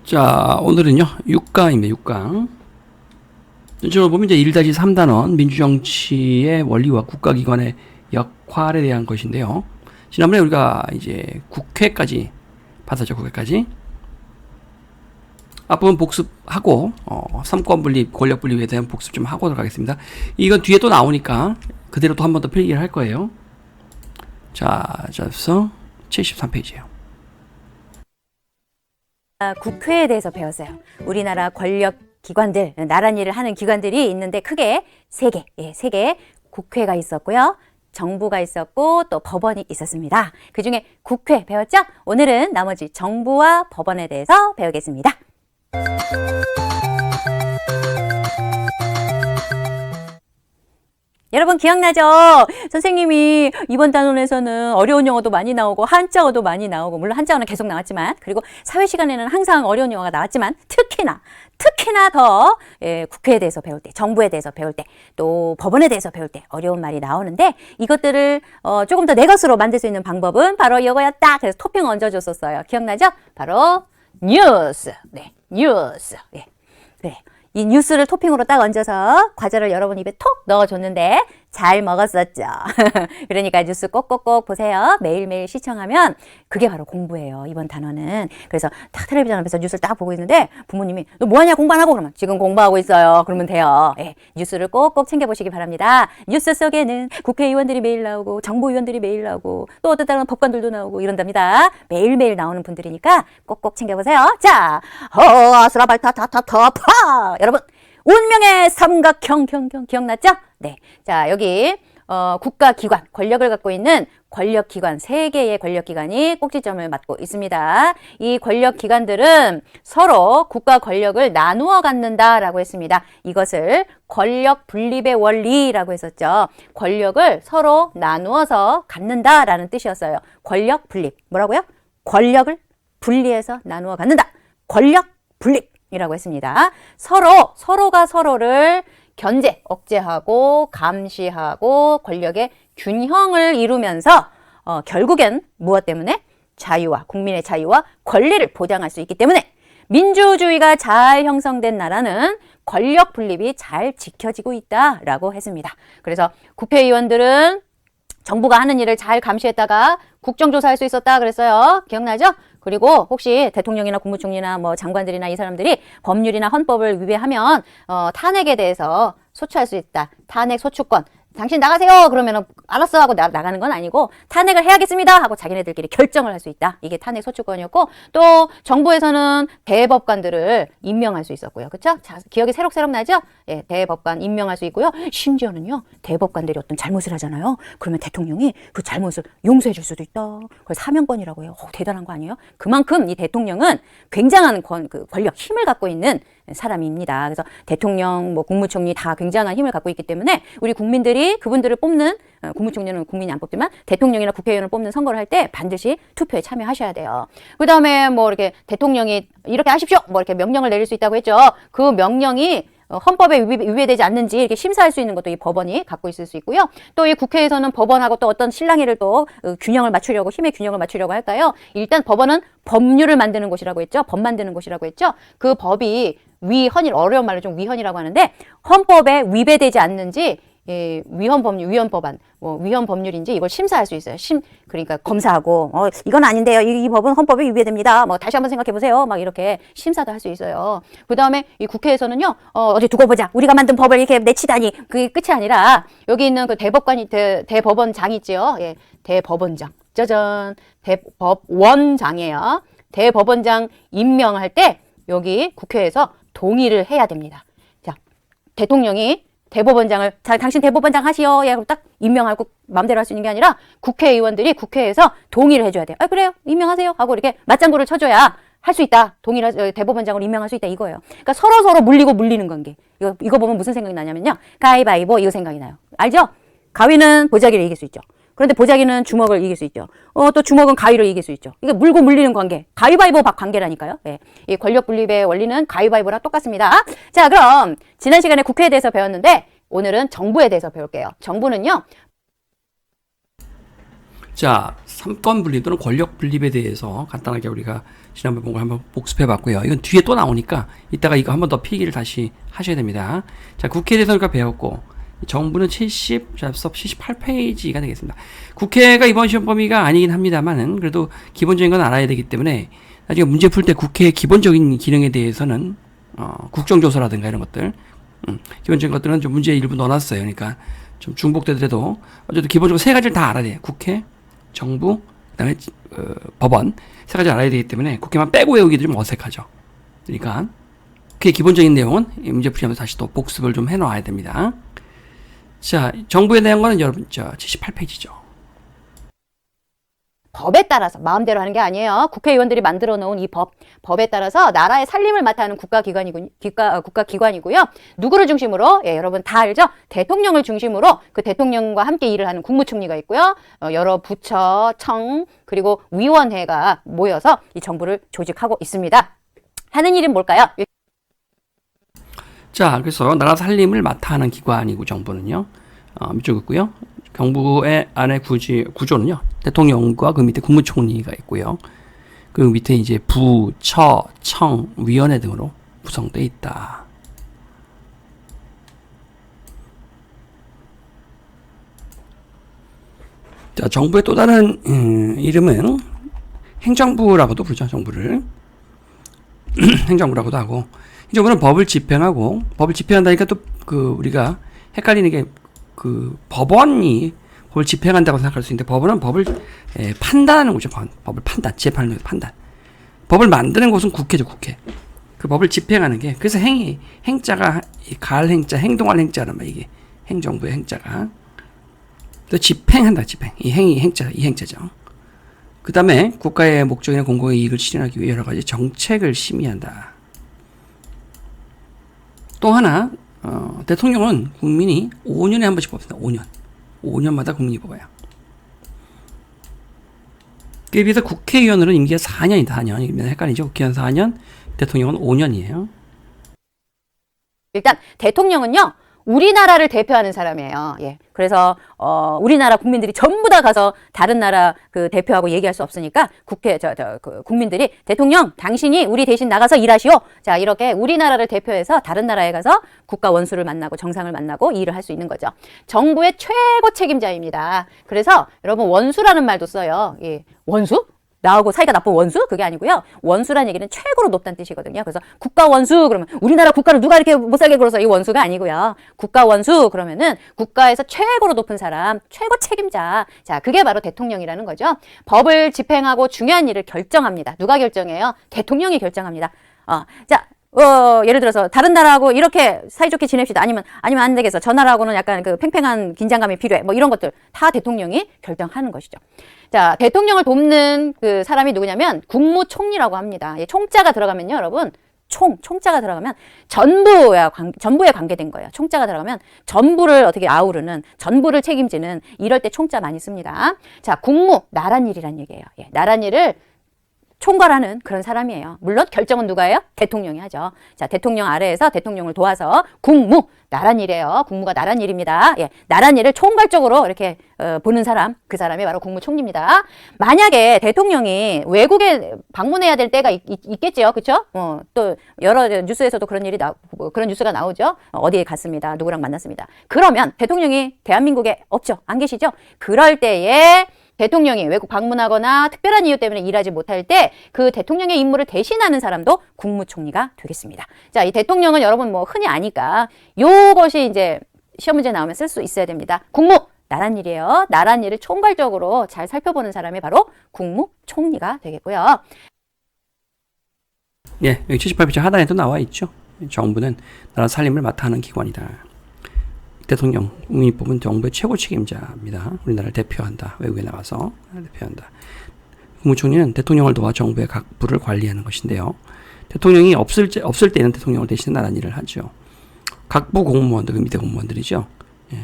자, 오늘은요, 6강입니다, 6강. 전체적으로 보면 이제 1-3단원 민주정치의 원리와 국가기관의 역할에 대한 것인데요. 지난번에 우리가 이제 국회까지 받았죠, 국회까지. 앞부분 복습하고, 삼권분립, 권력분립에 대한 복습 좀 하고 들어가겠습니다. 이건 뒤에 또 나오니까 그대로 또 한 번 더 필기를 할 거예요. 자, 접서 73페이지예요. 국회에 대해서 배웠어요. 우리나라 권력 기관들, 나란 일을 하는 기관들이 있는데 크게 세 개 국회가 있었고요. 정부가 있었고 또 법원이 있었습니다. 그중에 국회 배웠죠? 오늘은 나머지 정부와 법원에 대해서 배우겠습니다. 여러분 기억나죠? 선생님이 이번 단원에서는 어려운 영어도 많이 나오고 한자어도 많이 나오고, 물론 한자어는 계속 나왔지만, 그리고 사회 시간에는 항상 어려운 영어가 나왔지만 특히나 더 국회에 대해서 배울 때, 정부에 대해서 배울 때, 또 법원에 대해서 배울 때 어려운 말이 나오는데, 이것들을 조금 더 내 것으로 만들 수 있는 방법은 바로 이거였다. 그래서 토핑 얹어줬었어요. 기억나죠? 바로 뉴스. 네, 뉴스. 네. 이 뉴스를 토핑으로 딱 얹어서 과자를 여러분 입에 톡 넣어줬는데 잘 먹었었죠. 그러니까 뉴스 꼭꼭꼭 보세요. 매일매일 시청하면 그게 바로 공부예요. 이번 단어는. 그래서 딱 텔레비전 앞에서 뉴스를 딱 보고 있는데 부모님이 너 뭐하냐 공부 안 하고, 그러면 지금 공부하고 있어요. 그러면 돼요. 예, 뉴스를 꼭꼭 챙겨보시기 바랍니다. 뉴스 속에는 국회의원들이 매일 나오고 정부의원들이 매일 나오고 또 어떤 때는 법관들도 나오고 이런답니다. 매일매일 나오는 분들이니까 꼭꼭 챙겨보세요. 자, 아스라발타타타타파. 여러분 운명의 삼각형 기억났죠? 네. 자, 여기 국가기관, 권력을 갖고 있는 권력기관, 3개의 권력기관이 꼭지점을 맞고 있습니다. 이 권력기관들은 서로 국가 권력을 나누어 갖는다라고 했습니다. 이것을 권력 분립의 원리라고 했었죠. 권력을 서로 나누어서 갖는다라는 뜻이었어요. 권력 분립. 뭐라고요? 권력을 분리해서 나누어 갖는다. 권력 분립. 이라고 했습니다. 서로가 서로를 견제, 억제하고 감시하고 권력의 균형을 이루면서 결국엔 무엇 때문에? 자유와 국민의 자유와 권리를 보장할 수 있기 때문에 민주주의가 잘 형성된 나라는 권력 분립이 잘 지켜지고 있다라고 했습니다. 그래서 국회의원들은 정부가 하는 일을 잘 감시했다가 국정조사할 수 있었다 그랬어요. 기억나죠? 그리고 혹시 대통령이나 국무총리나 뭐 장관들이나 이 사람들이 법률이나 헌법을 위배하면 탄핵에 대해서 소추할 수 있다. 탄핵 소추권. 당신 나가세요. 그러면은 알았어 하고 나가는 건 아니고 탄핵을 해야겠습니다 하고 자기네들끼리 결정을 할 수 있다. 이게 탄핵 소추권이었고, 또 정부에서는 대법관들을 임명할 수 있었고요. 그렇죠? 기억이 새록새록 나죠? 예, 대법관 임명할 수 있고요. 심지어는요, 대법관들이 어떤 잘못을 하잖아요. 그러면 대통령이 그 잘못을 용서해 줄 수도 있다. 그걸 사면권이라고 해요. 대단한 거 아니에요? 그만큼 이 대통령은 굉장한 권력, 힘을 갖고 있는 사람입니다. 그래서 대통령, 뭐 국무총리 다 굉장한 힘을 갖고 있기 때문에 우리 국민들이 그분들을 뽑는, 국무총리는 국민이 안 뽑지만 대통령이나 국회의원을 뽑는 선거를 할 때 반드시 투표에 참여하셔야 돼요. 그 다음에 뭐 이렇게 대통령이 이렇게 하십시오! 뭐 이렇게 명령을 내릴 수 있다고 했죠. 그 명령이 헌법에 위배되지 않는지 이렇게 심사할 수 있는 것도 이 법원이 갖고 있을 수 있고요. 또 이 국회에서는 법원하고 또 어떤 실랑이를 또 균형을 맞추려고, 힘의 균형을 맞추려고 할까요? 일단 법원은 법률을 만드는 곳이라고 했죠. 법 만드는 곳이라고 했죠. 그 법이 어려운 말로 좀 위헌이라고 하는데, 헌법에 위배되지 않는지 위헌 법률인지 이걸 심사할 수 있어요. 그러니까 검사하고 이건 아닌데요. 이 법은 헌법에 위배됩니다. 뭐 다시 한번 생각해 보세요. 막 이렇게 심사도 할 수 있어요. 그다음에 이 국회에서는요. 어디 두고 보자. 우리가 만든 법을 이렇게 내치다니. 그게 끝이 아니라 여기 있는 그 대법원장 있지요. 예. 대법원장. 짜잔. 대법원장이에요. 대법원장 임명할 때 여기 국회에서 동의를 해야 됩니다. 자, 대통령이 대법원장을, 자, 당신 대법원장 하시오. 예, 그럼 딱 임명하고 마음대로 할 수 있는 게 아니라 국회의원들이 국회에서 동의를 해줘야 돼요. 그래요. 임명하세요. 하고 이렇게 맞장구를 쳐줘야 할 수 있다. 대법원장으로 임명할 수 있다. 이거예요. 그러니까 서로 물리고 물리는 관계. 이거 보면 무슨 생각이 나냐면요. 가위바위보 이거 생각이 나요. 알죠? 가위는 보자기를 이길 수 있죠. 그런데 보자기는 주먹을 이길 수 있죠. 또 주먹은 가위를 이길 수 있죠. 이게 물고 물리는 관계. 가위바위보 관계라니까요. 예. 이 권력 분립의 원리는 가위바위보랑 똑같습니다. 자, 그럼 지난 시간에 국회에 대해서 배웠는데 오늘은 정부에 대해서 배울게요. 정부는요. 자, 삼권 분립 또는 권력 분립에 대해서 간단하게 우리가 지난번에 본 걸 한번 복습해 봤고요. 이건 뒤에 또 나오니까 이따가 이거 한번 더 필기를 다시 하셔야 됩니다. 자, 국회에 대해서 우리가 배웠고 정부는 78페이지가 되겠습니다. 국회가 이번 시험 범위가 아니긴 합니다만은 그래도 기본적인 건 알아야 되기 때문에 나중에 문제 풀 때 국회의 기본적인 기능에 대해서는 국정조사라든가 이런 것들 기본적인 것들은 좀 문제에 일부 넣어놨어요. 그러니까 좀 중복되더라도 어쨌든 기본적으로 세 가지를 다 알아야 돼요. 국회, 정부, 그다음에 법원 세 가지 알아야 되기 때문에 국회만 빼고 외우기도 좀 어색하죠. 그러니까 그 기본적인 내용은 문제 풀이하면서 다시 또 복습을 좀 해놔야 됩니다. 자, 정부에 대한 거는 여러분 78페이지죠. 법에 따라서 마음대로 하는 게 아니에요. 국회의원들이 만들어 놓은 이 법에 따라서 나라의 살림을 맡아 하는 국가기관이고요. 누구를 중심으로? 예, 여러분 다 알죠? 대통령을 중심으로 그 대통령과 함께 일을 하는 국무총리가 있고요. 여러 부처, 청, 그리고 위원회가 모여서 이 정부를 조직하고 있습니다. 하는 일은 뭘까요? 자, 그래서 나라 살림을 맡아 하는 기관이고 정부는요. 밑줄 긋고요. 정부의 안에 구조는요. 대통령과 그 밑에 국무총리가 있고요. 그 밑에 이제 부, 처, 청, 위원회 등으로 구성되어 있다. 자, 정부의 또 다른 이름은 행정부라고도 부르죠. 정부를 행정부라고도 하고, 행정부는 법을 집행하고, 법을 집행한다니까 또 우리가 헷갈리는 게 법원이 법을 집행한다고 생각할 수 있는데 법원은 법을 판단하는 거죠. 법을 재판하는 거죠. 판단. 법을 만드는 곳은 국회죠. 국회. 그 법을 집행하는 게 그래서 행자가 가할 행자, 행동할 행자란 말이야. 이게 행정부의 행자가 또 집행한다. 집행. 이 행자죠. 그 다음에 국가의 목적이나 공공의 이익을 실현하기 위해 여러 가지 정책을 심의한다. 또 하나 대통령은 국민이 5년에 한 번씩 뽑습니다. 5년마다 국민이 뽑아요. 그에 비해서 국회의원으로는 임기가 4년이다. 4년. 헷갈리죠? 국회의원 4년, 대통령은 5년이에요. 일단 대통령은요. 우리나라를 대표하는 사람이에요. 예. 그래서 우리나라 국민들이 전부 다 가서 다른 나라 대표하고 얘기할 수 없으니까 국민들이 대통령 당신이 우리 대신 나가서 일하시오. 자, 이렇게 우리나라를 대표해서 다른 나라에 가서 국가 원수를 만나고 정상을 만나고 일을 할 수 있는 거죠. 정부의 최고 책임자입니다. 그래서 여러분 원수라는 말도 써요. 예. 원수? 나하고 사이가 나쁜 원수? 그게 아니고요. 원수란 얘기는 최고로 높다는 뜻이거든요. 그래서 국가 원수 그러면 우리나라 국가를 누가 이렇게 못살게 굴어서 이 원수가 아니고요. 국가 원수 그러면은 국가에서 최고로 높은 사람, 최고 책임자. 자, 그게 바로 대통령이라는 거죠. 법을 집행하고 중요한 일을 결정합니다. 누가 결정해요? 대통령이 결정합니다. 자, 예를 들어서 다른 나라하고 이렇게 사이좋게 지냅시다. 아니면 안 되겠어. 저 나라하고는 약간 팽팽한 긴장감이 필요해. 뭐 이런 것들 다 대통령이 결정하는 것이죠. 자, 대통령을 돕는 그 사람이 누구냐면 국무총리라고 합니다. 총자가 들어가면요, 여러분. 총자가 들어가면 전부에 관계된 거예요. 총자가 들어가면 전부를 어떻게 아우르는, 전부를 책임지는 이럴 때 총자 많이 씁니다. 자, 국무, 나랏일이란 얘기예요. 예, 나랏일을 총괄하는 그런 사람이에요. 물론 결정은 누가 해요? 대통령이 하죠. 자, 대통령 아래에서 대통령을 도와서 국무, 나랏일이에요. 국무가 나랏일입니다. 예, 나랏일을 총괄적으로 이렇게 보는 사람, 그 사람이 바로 국무총리입니다. 만약에 대통령이 외국에 방문해야 될 때가 있겠지요. 그렇죠? 또 여러 뉴스에서도 그런 뉴스가 나오죠. 어디에 갔습니다. 누구랑 만났습니다. 그러면 대통령이 대한민국에 없죠. 안 계시죠? 그럴 때에 대통령이 외국 방문하거나 특별한 이유 때문에 일하지 못할 때 그 대통령의 임무를 대신하는 사람도 국무총리가 되겠습니다. 자, 이 대통령은 여러분 뭐 흔히 아니까 요것이 이제 시험 문제 나오면 쓸 수 있어야 됩니다. 국무, 나랏일이에요. 나랏일을 총괄적으로 잘 살펴보는 사람이 바로 국무총리가 되겠고요. 예, 여기 78페이지 하단에도 나와 있죠. 정부는 나라 살림을 맡아 하는 기관이다. 대통령, 국민이 뽑은 정부의 최고 책임자입니다. 우리나라를 대표한다. 외국에 나가서 대표한다. 국무총리는 대통령을 도와 정부의 각 부를 관리하는 것인데요. 대통령이 없을 때는 대통령을 대신 나랏일을 하죠. 각부 공무원들, 그 밑에 공무원들이죠. 예.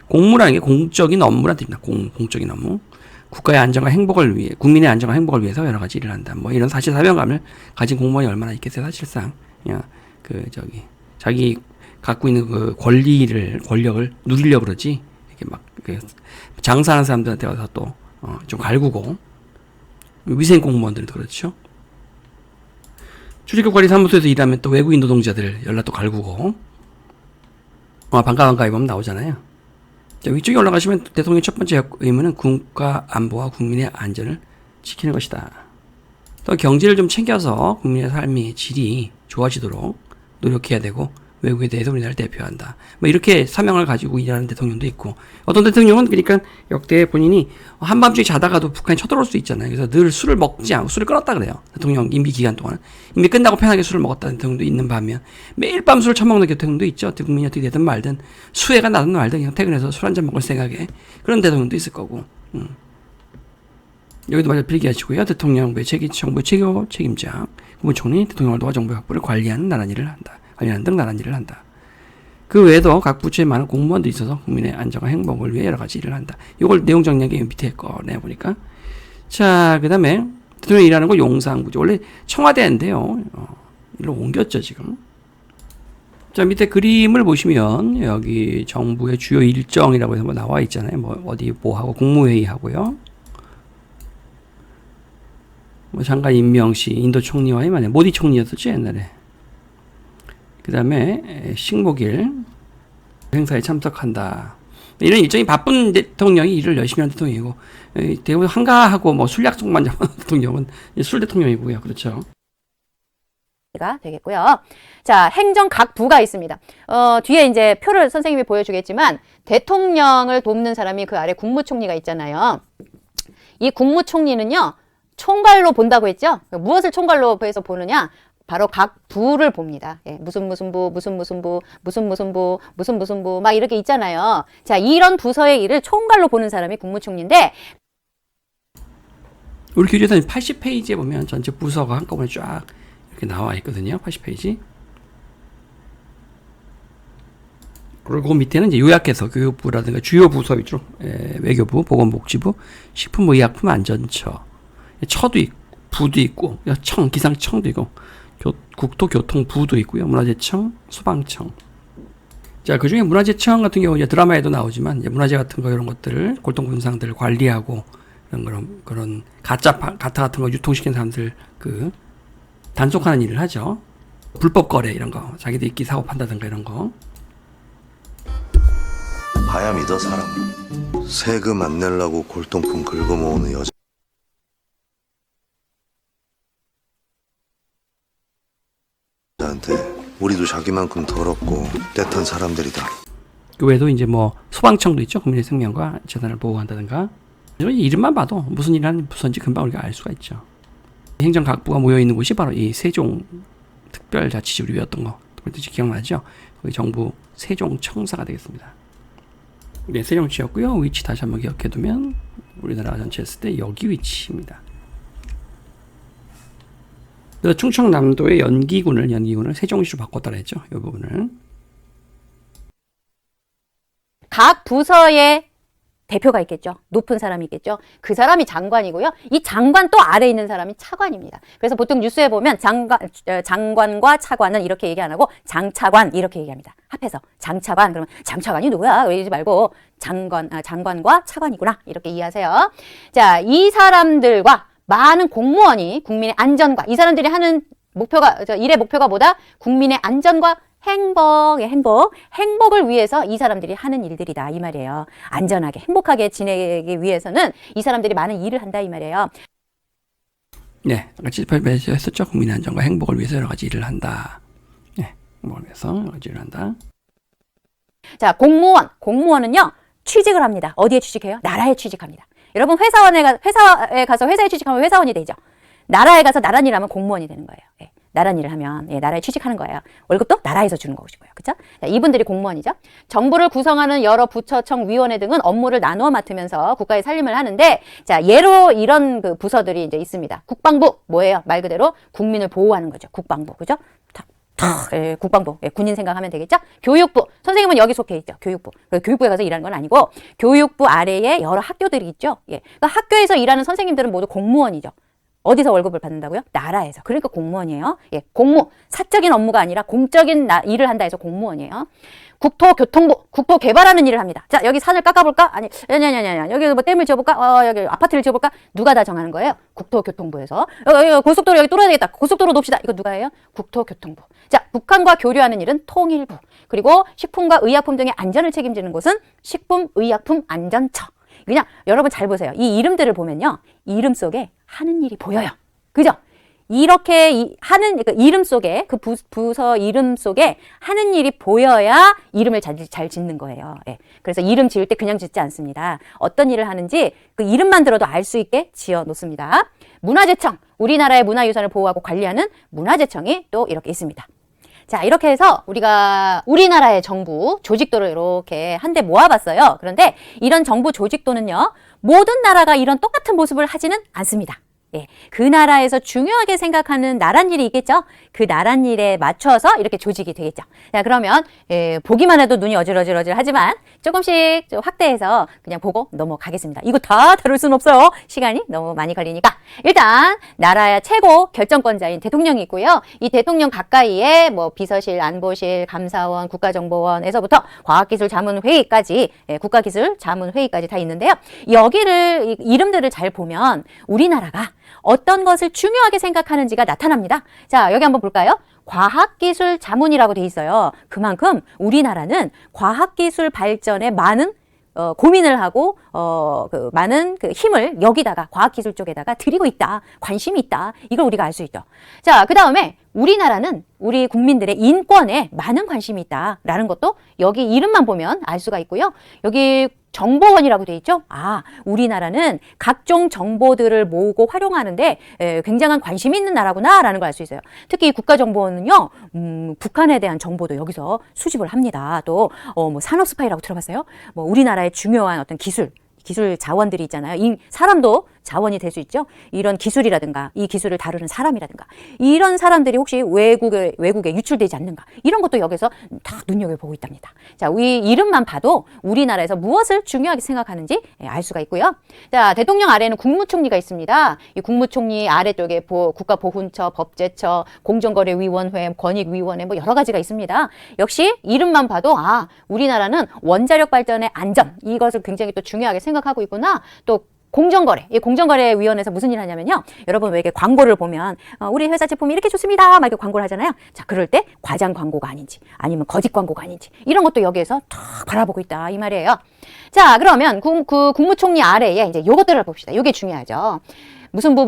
공무라는 게 공적인 업무란 뜻입니다. 공적인 업무. 국가의 안정과 행복을 위해, 국민의 안정과 행복을 위해서 여러 가지 일을 한다. 뭐 이런 사실 사명감을 가진 공무원이 얼마나 있겠어요. 사실상 그냥 자기 갖고 있는 그 권력을 누리려고 그러지. 이렇게 막 장사하는 사람들한테 와서 또 좀 갈구고, 위생 공무원들도 그렇죠. 출입국 관리 사무소에서 일하면 또 외국인 노동자들 연락도 갈구고 반가 해보면 나오잖아요. 자, 위쪽에 올라가시면 대통령 첫 번째 의무는 국가 안보와 국민의 안전을 지키는 것이다. 또 경제를 좀 챙겨서 국민의 삶의 질이 좋아지도록 노력해야 되고 외국에 대해서 우리나라를 대표한다. 뭐 이렇게 사명을 가지고 일하는 대통령도 있고 어떤 대통령은 그러니까 역대 본인이 한밤중에 자다가도 북한이 쳐들어올 수 있잖아요. 그래서 늘 술을 먹지 않고 술을 끊었다 그래요. 대통령 임기 기간 동안 임기 끝나고 편하게 술을 먹었다는 대통령도 있는 반면 매일 밤 술을 처먹는 대통령도 있죠. 국민이 어떻게 되든 말든 수해가 나든 말든 그냥 퇴근해서 술 한잔 먹을 생각에 그런 대통령도 있을 거고. 여기도 마저 필기하시고요. 대통령부의 정부 최고 책임자 국무총리 대통령을 도와 정부 확보를 관리하는 나란 일을 한다. 관리하는 등 나란 일을 한다. 그 외에도 각 부처에 많은 공무원도 있어서 국민의 안전과 행복을 위해 여러 가지 일을 한다. 이걸 내용 정리하기 밑에 꺼내보니까. 자, 그 다음에 대통령이 일하는 거 용산구죠. 원래 청와대인데요. 일로 옮겼죠, 지금. 자, 밑에 그림을 보시면 여기 정부의 주요 일정이라고 해서 뭐 나와 있잖아요. 뭐 어디 뭐 하고 국무회의 하고요. 뭐 장관 임명시 인도 총리와의 만약 모디 총리였었죠, 옛날에. 그 다음에 식목일 행사에 참석한다. 이런 일정이 바쁜 대통령이 일을 열심히 하는 대통령이고 대부분 한가하고 뭐 술 약속만 잡는 대통령은 술 대통령이고요. 그렇죠. 가 되겠고요. 자, 행정 각 부가 있습니다. 뒤에 이제 표를 선생님이 보여주겠지만 대통령을 돕는 사람이 그 아래 국무총리가 있잖아요. 이 국무총리는요, 총괄로 본다고 했죠? 무엇을 총괄로 해서 보느냐? 바로 각 부를 봅니다. 예, 무슨 부, 막 이렇게 있잖아요. 자, 이런 부서의 일을 총괄로 보는 사람이 국무총리인데, 우리 교재에서는 80페이지에 보면 전체 부서가 한꺼번에 쫙 이렇게 나와 있거든요. 80페이지. 그리고 그 밑에는 이제 요약해서 교육부라든가 주요 부서 위주로 외교부, 보건복지부, 식품부, 의약품, 안전처, 처도 있고, 부도 있고, 기상청도 있고, 국토교통부도 있고요. 문화재청, 소방청. 자, 그 중에 문화재청 같은 경우 이제 드라마에도 나오지만 이제 문화재 같은 거 이런 것들을 골동품상들을 관리하고 그런 가짜 같은 거 유통시키는 사람들 그 단속하는 일을 하죠. 불법 거래 이런 거, 자기들끼리 사고 판다든가 이런 거. 봐야 믿어 사람. 세금 안 내려고 골동품 긁어모으는 여자. 한테 우리도 자기만큼 더럽고 떼탄 사람들이다. 그 외에도 이제 뭐 소방청도 있죠. 국민의 생명과 재산을 보호한다든가. 이름만 봐도 무슨 일하는 부서인지 금방 우리가 알 수가 있죠. 행정각부가 모여 있는 곳이 바로 이 세종 특별자치구였던 거, 기억나죠? 거기 정부 세종청사가 되겠습니다. 네, 세종시였고요. 위치 다시 한번 기억해두면 우리나라 전체 했을 때 여기 위치입니다. 충청남도의 연기군을 세종시로 바꿨다고 했죠. 이 부분을. 각 부서에 대표가 있겠죠. 높은 사람이 있겠죠. 그 사람이 장관이고요. 이 장관 또 아래에 있는 사람이 차관입니다. 그래서 보통 뉴스에 보면 장관과 차관은 이렇게 얘기 안 하고 장차관 이렇게 얘기합니다. 합해서 장차관 그러면 장차관이 누구야? 이러지 말고 장관과 차관이구나 이렇게 이해하세요. 자, 이 사람들과 많은 공무원이 국민의 안전과 이 사람들이 하는 일의 목표가 뭐다? 국민의 안전과 행복을 위해서 이 사람들이 하는 일들이다 이 말이에요. 안전하게 행복하게 지내기 위해서는 이 사람들이 많은 일을 한다 이 말이에요. 네, 아까 78페이지에 했었죠. 국민의 안전과 행복을 위해서 여러 가지 일을 한다. 네, 행복을 위해서 여러 가지 일을 한다. 자, 공무원은요 취직을 합니다. 어디에 취직해요? 나라에 취직합니다. 여러분 회사에 가서 회사에 취직하면 회사원이 되죠. 나라에 가서 나란 일을 하면 공무원이 되는 거예요. 예, 나란 일을 하면 나라에 취직하는 거예요. 월급도 나라에서 주는 것이고요. 그렇죠? 이분들이 공무원이죠. 정부를 구성하는 여러 부처청 위원회 등은 업무를 나누어 맡으면서 국가의 살림을 하는데 자, 예로 이런 그 부서들이 이제 있습니다. 국방부 뭐예요? 말 그대로 국민을 보호하는 거죠. 국방부. 그죠? 국방부. 군인 생각하면 되겠죠? 교육부. 선생님은 여기 속해 있죠. 교육부. 교육부에 가서 일하는 건 아니고 교육부 아래에 여러 학교들이 있죠. 예. 그러니까 학교에서 일하는 선생님들은 모두 공무원이죠. 어디서 월급을 받는다고요? 나라에서. 그러니까 공무원이에요. 예, 사적인 업무가 아니라 공적인 일을 한다 해서 공무원이에요. 국토교통부, 국토 개발하는 일을 합니다. 자, 여기 산을 깎아볼까? 아니, 아니. 여기 뭐 댐을 지어볼까? 여기 아파트를 지어볼까? 누가 다 정하는 거예요? 국토교통부에서. 여기 고속도로 여기 뚫어야 되겠다. 고속도로 놓읍시다. 이거 누가 해요? 국토교통부. 자, 북한과 교류하는 일은 통일부. 그리고 식품과 의약품 등의 안전을 책임지는 곳은 식품의약품안전처. 그냥 여러분 잘 보세요. 이 이름들을 보면요. 이름 속에 하는 일이 보여요. 그죠? 이렇게 그러니까 이름 속에 그 부서 이름 속에 하는 일이 보여야 이름을 잘 짓는 거예요. 예. 그래서 이름 지을 때 그냥 짓지 않습니다. 어떤 일을 하는지 그 이름만 들어도 알 수 있게 지어 놓습니다. 문화재청, 우리나라의 문화유산을 보호하고 관리하는 문화재청이 또 이렇게 있습니다. 자, 이렇게 해서 우리가 우리나라의 정부 조직도를 이렇게 한데 모아봤어요. 그런데 이런 정부 조직도는요, 모든 나라가 이런 똑같은 모습을 하지는 않습니다. 예, 그 나라에서 중요하게 생각하는 나랏일이 있겠죠? 그 나랏일에 맞춰서 이렇게 조직이 되겠죠. 자, 그러면 보기만 해도 눈이 어질어질 하지만 조금씩 좀 확대해서 그냥 보고 넘어가겠습니다. 이거 다 다룰 수는 없어요. 시간이 너무 많이 걸리니까. 일단 나라의 최고 결정권자인 대통령이 있고요. 이 대통령 가까이에 뭐 비서실, 안보실, 감사원, 국가정보원에서부터 과학기술자문회의까지, 국가기술자문회의까지 다 있는데요. 여기를 이름들을 잘 보면 우리나라가 어떤 것을 중요하게 생각하는지가 나타납니다. 자, 여기 한번 볼까요? 과학기술 자문이라고 돼 있어요. 그만큼 우리나라는 과학기술 발전에 많은 고민을 하고 많은 그 힘을 여기다가 과학기술 쪽에다가 들이고 있다. 관심이 있다. 이걸 우리가 알 수 있죠. 자, 그 다음에 우리나라는 우리 국민들의 인권에 많은 관심이 있다라는 것도 여기 이름만 보면 알 수가 있고요. 여기 정보원이라고 돼 있죠. 아, 우리나라는 각종 정보들을 모으고 활용하는데 굉장한 관심이 있는 나라구나라는 걸 알 수 있어요. 특히 이 국가정보원은요, 북한에 대한 정보도 여기서 수집을 합니다. 또 뭐 산업 스파이라고 들어봤어요? 뭐 우리나라의 중요한 어떤 기술 자원들이 있잖아요. 이 사람도 자원이 될 수 있죠. 이런 기술이라든가 이 기술을 다루는 사람이라든가 이런 사람들이 혹시 외국에 유출되지 않는가 이런 것도 여기서 다 눈여겨보고 있답니다. 자, 이 이름만 봐도 우리나라에서 무엇을 중요하게 생각하는지 알 수가 있고요. 자, 대통령 아래에는 국무총리가 있습니다. 이 국무총리 아래쪽에 국가보훈처, 법제처, 공정거래위원회, 권익위원회 뭐 여러 가지가 있습니다. 역시 이름만 봐도 아, 우리나라는 원자력 발전의 안전 이것을 굉장히 또 중요하게 생각하고 있구나. 또 공정거래, 이 공정거래위원회에서 무슨 일을 하냐면요. 여러분 왜 이렇게 광고를 보면 우리 회사 제품이 이렇게 좋습니다. 막 이렇게 광고를 하잖아요. 자, 그럴 때 과장 광고가 아닌지 아니면 거짓 광고가 아닌지 이런 것도 여기에서 탁 바라보고 있다 이 말이에요. 자, 그러면 그 국무총리 아래에 이제 요것들을 봅시다. 요게 중요하죠. 무슨 부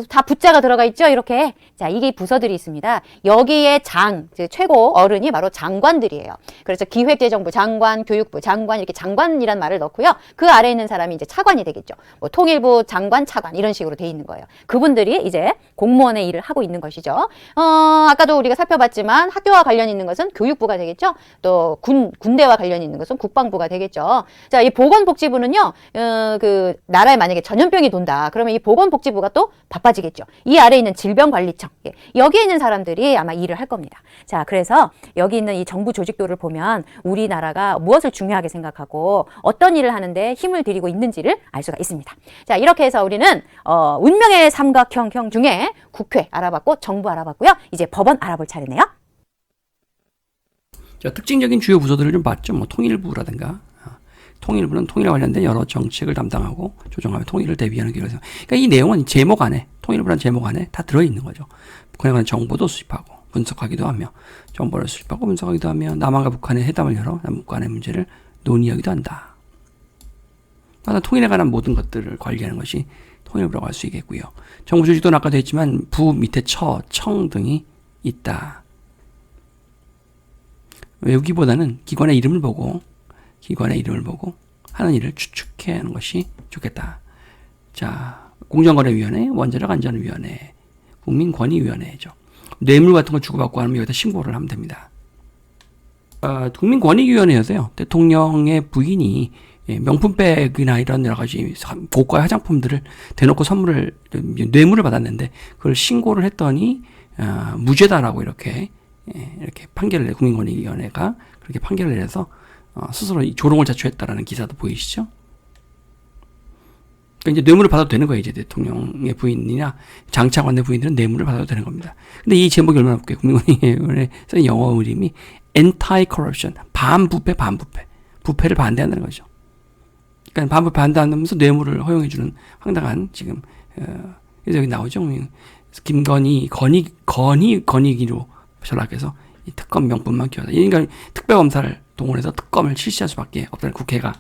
다 부자가 들어가 있죠. 이렇게. 자, 이게 부서들이 있습니다. 여기에 최고 어른이 바로 장관들이에요. 그래서 기획재정부 장관, 교육부 장관 이렇게 장관이란 말을 넣고요. 그 아래에 있는 사람이 이제 차관이 되겠죠. 뭐 통일부 장관, 차관 이런 식으로 돼 있는 거예요. 그분들이 이제 공무원의 일을 하고 있는 것이죠. 아까도 우리가 살펴봤지만 학교와 관련 있는 것은 교육부가 되겠죠. 또 군대와 관련 있는 것은 국방부가 되겠죠. 자, 이 보건복지부는요. 그 나라에 만약에 전염병이 돈다. 그러면 이 보건복지부가 또 바빠지겠죠. 이 아래에 있는 질병관리청. 여기에 있는 사람들이 아마 일을 할 겁니다. 자, 그래서 여기 있는 이 정부 조직도를 보면 우리나라가 무엇을 중요하게 생각하고 어떤 일을 하는데 힘을 들이고 있는지를 알 수가 있습니다. 자, 이렇게 해서 우리는 운명의 삼각형 중에 국회 알아봤고 정부 알아봤고요. 이제 법원 알아볼 차례네요. 자, 특징적인 주요 부서들을 좀 봤죠. 뭐 통일부라든가. 통일부는 통일과 관련된 여러 정책을 담당하고 조정하며 통일을 대비하는 기관에서. 그러니까 이 내용은 제목 안에 통일부라는 제목 안에 다 들어있는 거죠. 북한에 관한 정보도 수집하고 분석하기도 하며 정보를 수집하고 분석하기도 하며 남한과 북한의 회담을 열어 남북 간의 문제를 논의하기도 한다. 통일에 관한 모든 것들을 관리하는 것이 통일부라고 할 수 있겠고요. 정부 조직도는 아까도 했지만 부 밑에 청 등이 있다. 외우기보다는 기관의 이름을 보고 하는 일을 추측해 하는 것이 좋겠다. 자, 공정거래위원회, 원자력안전위원회, 국민권익위원회죠. 뇌물 같은 거 주고받고 하면 여기다 신고를 하면 됩니다. 국민권익위원회에서요. 대통령의 부인이 명품백이나 이런 여러 가지 고가 화장품들을 대놓고 뇌물을 받았는데 그걸 신고를 했더니 무죄다라고 이렇게 판결을 내 국민권익위원회가 그렇게 판결을 내서 스스로 조롱을 자초했다라는 기사도 보이시죠? 그러니까 이제 뇌물을 받아도 되는 거예요. 이제 대통령의 부인이나 장차관의 부인들은 뇌물을 받아도 되는 겁니다. 근데 이 제목이 얼마나 웃겨요. 국민권익위원회 쓰는 영어 이름이 anti-corruption, 반부패, 반부패. 부패를 반대한다는 거죠. 그러니까 반부패 반대한다면서 뇌물을 허용해주는 황당한 지금 그래서 여기 나오죠. 김건희 건의기로 전락해서 이 특검 명분만 키워다. 그러니까 특별검사를 동원해서 특검을 실시할 수밖에 없다는 국회가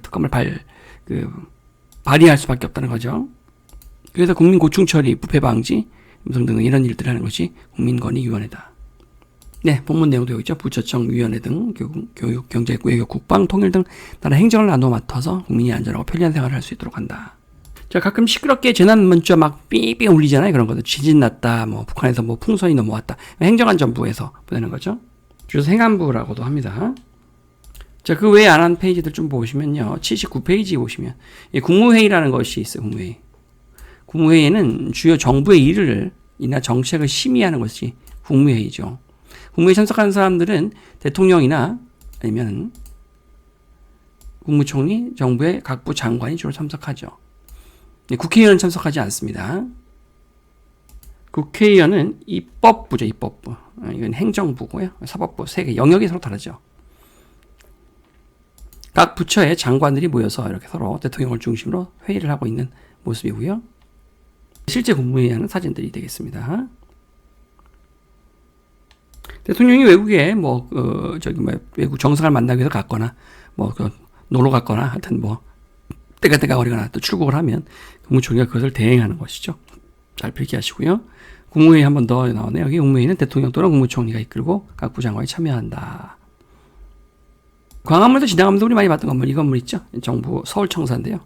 특검을 발의할 수밖에 없다는 거죠. 그래서 국민고충처리, 부패방지 등등 이런 일들을 하는 것이 국민권익위원회다. 네, 본문 내용도 여기 있죠. 부처청 위원회 등 교육, 경제, 외교, 국방, 통일 등 나라 행정을 나누어 맡아서 국민이 안전하고 편리한 생활을 할 수 있도록 한다. 자, 가끔 시끄럽게 재난 문자 막 삐삐 울리잖아요. 그런 것들. 지진 났다, 뭐 북한에서 뭐 풍선이 넘어왔다. 행정안전부에서 보내는 거죠. 줄여서 행안부라고도 합니다. 자, 그 외에 안 한 페이지들 좀 보시면요. 79페이지 보시면 국무회의라는 것이 있어요. 국무회의. 국무회의는 주요 정부의 일이나 정책을 심의하는 것이 국무회의죠. 국무회의 참석하는 사람들은 대통령이나 아니면 국무총리, 정부의 각부 장관이 주로 참석하죠. 국회의원은 참석하지 않습니다. 국회의원은 입법부죠, 입법부. 이건 행정부고요. 사법부, 세 개. 영역이 서로 다르죠. 각 부처의 장관들이 모여서 이렇게 서로 대통령을 중심으로 회의를 하고 있는 모습이고요. 실제 국무회의하는 사진들이 되겠습니다. 대통령이 외국에 외국 정상을 만나기 위해서 갔거나 놀러 갔거나 하여튼 때가 거리거나 또 출국을 하면 국무총리가 그것을 대행하는 것이죠. 잘 필기하시고요. 국무회의 한 번 더 나오네요. 여기 국무회의는 대통령 또는 국무총리가 이끌고 각 부장관이 참여한다. 광화문에서 지나가면서 우리 많이 봤던 건물, 이 건물 있죠? 정부 서울청사인데요.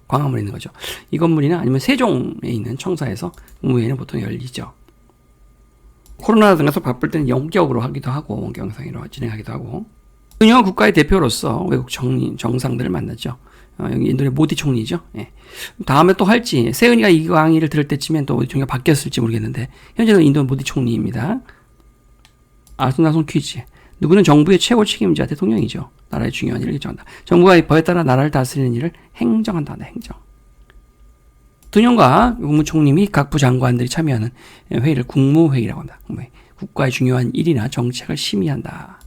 광화문에 있는 거죠. 이 건물이나 아니면 세종에 있는 청사에서 국무회의는 보통 열리죠. 코로나 등에서 바쁠 때는 영격으로 하기도 하고 원경상으로 진행하기도 하고 대통령은 국가의 대표로서 외국 정상들을 만나죠. 여기 인도의 모디 총리죠. 예. 다음에 또 할지 세은이가 이 강의를 들을 때쯤엔 또 총리가 바뀌었을지 모르겠는데 현재는 인도 모디 총리입니다. 아손아손 퀴즈. 누구는 정부의 최고 책임자 대통령이죠. 나라의 중요한 일을 결정한다. 정부가 법에 따라 나라를 다스리는 일을 행정한다. 행정. 대통령과 국무총리 및 각부 장관들이 참여하는 회의를 국무회의라고 한다. 국무회의. 국가의 중요한 일이나 정책을 심의한다.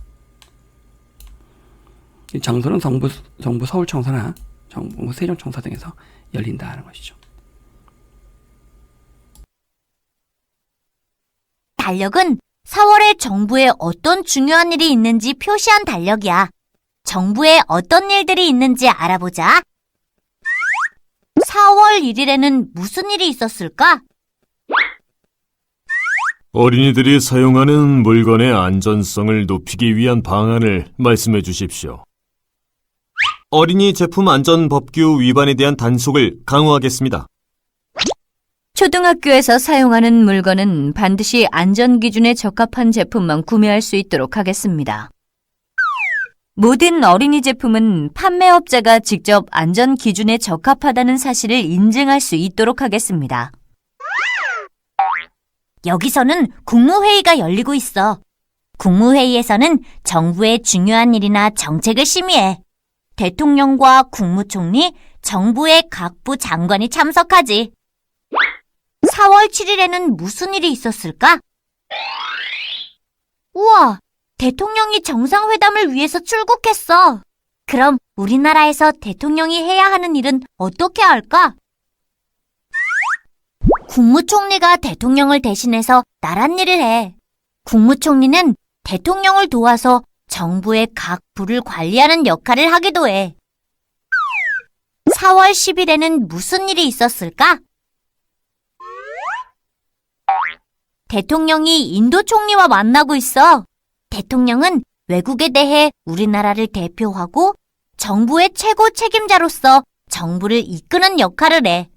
장소는 정부 서울청사나 정부 세종청사 등에서 열린다는 것이죠. 달력은 4월에 정부에 어떤 중요한 일이 있는지 표시한 달력이야. 정부에 어떤 일들이 있는지 알아보자. 4월 1일에는 무슨 일이 있었을까? 어린이들이 사용하는 물건의 안전성을 높이기 위한 방안을 말씀해 주십시오. 어린이 제품 안전 법규 위반에 대한 단속을 강화하겠습니다. 초등학교에서 사용하는 물건은 반드시 안전기준에 적합한 제품만 구매할 수 있도록 하겠습니다. 모든 어린이 제품은 판매업자가 직접 안전기준에 적합하다는 사실을 인증할 수 있도록 하겠습니다. 여기서는 국무회의가 열리고 있어. 국무회의에서는 정부의 중요한 일이나 정책을 심의해. 대통령과 국무총리, 정부의 각부 장관이 참석하지. 4월 7일에는 무슨 일이 있었을까? 우와, 대통령이 정상회담을 위해서 출국했어. 그럼 우리나라에서 대통령이 해야 하는 일은 어떻게 할까? 국무총리가 대통령을 대신해서 나랏일을 해. 국무총리는 대통령을 도와서 정부의 각 부를 관리하는 역할을 하기도 해. 4월 10일에는 무슨 일이 있었을까? 대통령이 인도 총리와 만나고 있어. 대통령은 외국에 대해 우리나라를 대표하고 정부의 최고 책임자로서 정부를 이끄는 역할을 해.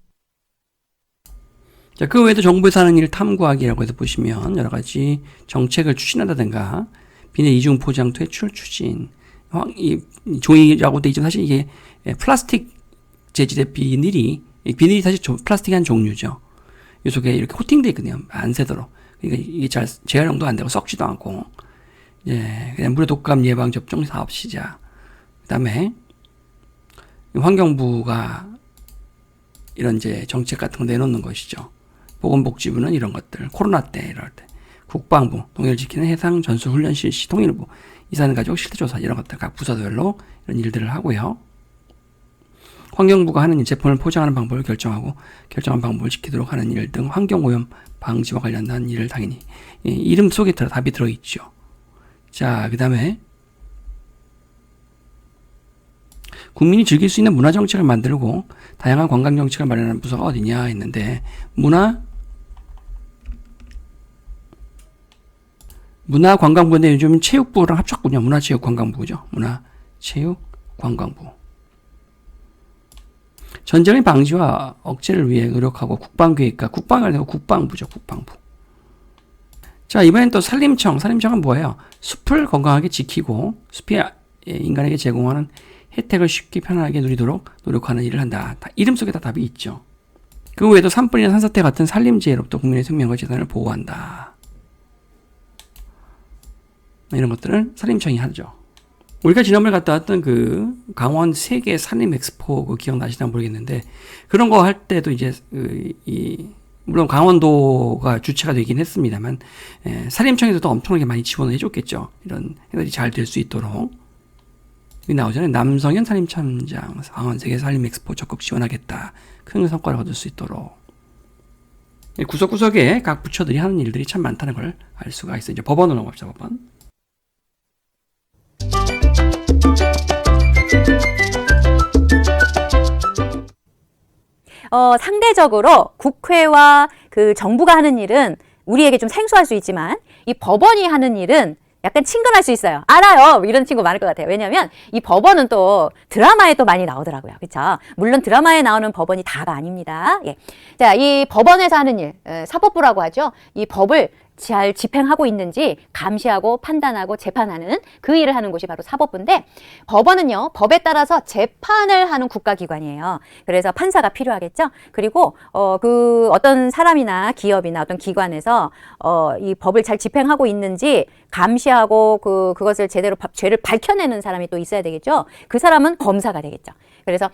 자, 그 외에도 정부에서 하는 일을 탐구하기라고 해서 보시면 여러 가지 정책을 추진한다든가 비닐 이중 포장 퇴출 추진, 이 종이라고 돼 있지만 사실 이게 플라스틱 재질의 비닐이 사실 플라스틱의 한 종류죠. 이 속에 이렇게 코팅돼 있거든요. 안 새도록. 그러니까 이게 잘 재활용도 안 되고 썩지도 않고, 그냥 물의 독감 예방 접종 사업 시작. 그다음에 환경부가 이런 이제 정책 같은 거 내놓는 것이죠. 보건복지부는 이런 것들, 코로나 때 이럴 때, 국방부, 동해를 지키는 해상 전술 훈련 실시, 통일부, 이산 가족 실태 조사 이런 것들 각 부서별로 이런 일들을 하고요. 환경부가 하는 일, 제품을 포장하는 방법을 결정하고 결정한 방법을 지키도록 하는 일 등 환경오염 방지와 관련된 일을 당연히 이름 속에 답이 들어있죠. 자, 그 다음에 국민이 즐길 수 있는 문화정책을 만들고 다양한 관광정책을 마련하는 부서가 어디냐 했는데 문화관광부인데 요즘 체육부랑 합쳤군요. 문화체육관광부죠. 문화체육관광부. 전쟁의 방지와 억제를 위해 노력하고 국방계획과 국방이 아니고 국방부죠. 국방부. 자, 이번엔 또 산림청은 뭐예요? 숲을 건강하게 지키고 숲이 인간에게 제공하는 혜택을 쉽게 편안하게 누리도록 노력하는 일을 한다. 다 이름 속에 다 답이 있죠. 그 외에도 산불이나 산사태 같은 산림재해로부터 국민의 생명과 재산을 보호한다. 이런 것들을 산림청이 하죠. 우리가 지난번에 갔다 왔던 그 강원 세계 산림 엑스포 그 기억나시나 모르겠는데 그런 거 할 때도 이제 물론 강원도가 주체가 되긴 했습니다만 산림청에서도 엄청나게 많이 지원을 해줬겠죠. 이런 해들이 잘 될 수 있도록. 여기 나오잖아요. 남성현 산림청장 강원 세계 산림 엑스포 적극 지원하겠다. 큰 성과를 얻을 수 있도록. 구석구석에 각 부처들이 하는 일들이 참 많다는 걸 알 수가 있어요. 이제 법원으로 넘어갑시다. 법원. 상대적으로 국회와 그 정부가 하는 일은 우리에게 좀 생소할 수 있지만 이 법원이 하는 일은 약간 친근할 수 있어요. 알아요. 이런 친구 많을 것 같아요. 왜냐하면 이 법원은 또 드라마에 또 많이 나오더라고요. 그렇죠? 물론 드라마에 나오는 법원이 다가 아닙니다. 예. 자, 이 법원에서 하는 일, 사법부라고 하죠. 이 법을 잘 집행하고 있는지 감시하고 판단하고 재판하는 그 일을 하는 곳이 바로 사법부인데 법원은요 법에 따라서 재판을 하는 국가기관이에요. 그래서 판사가 필요하겠죠. 그리고 그 어떤 사람이나 기업이나 어떤 기관에서 이 법을 잘 집행하고 있는지 감시하고 그것을 제대로 죄를 밝혀내는 사람이 또 있어야 되겠죠. 그 사람은 검사가 되겠죠. 그래서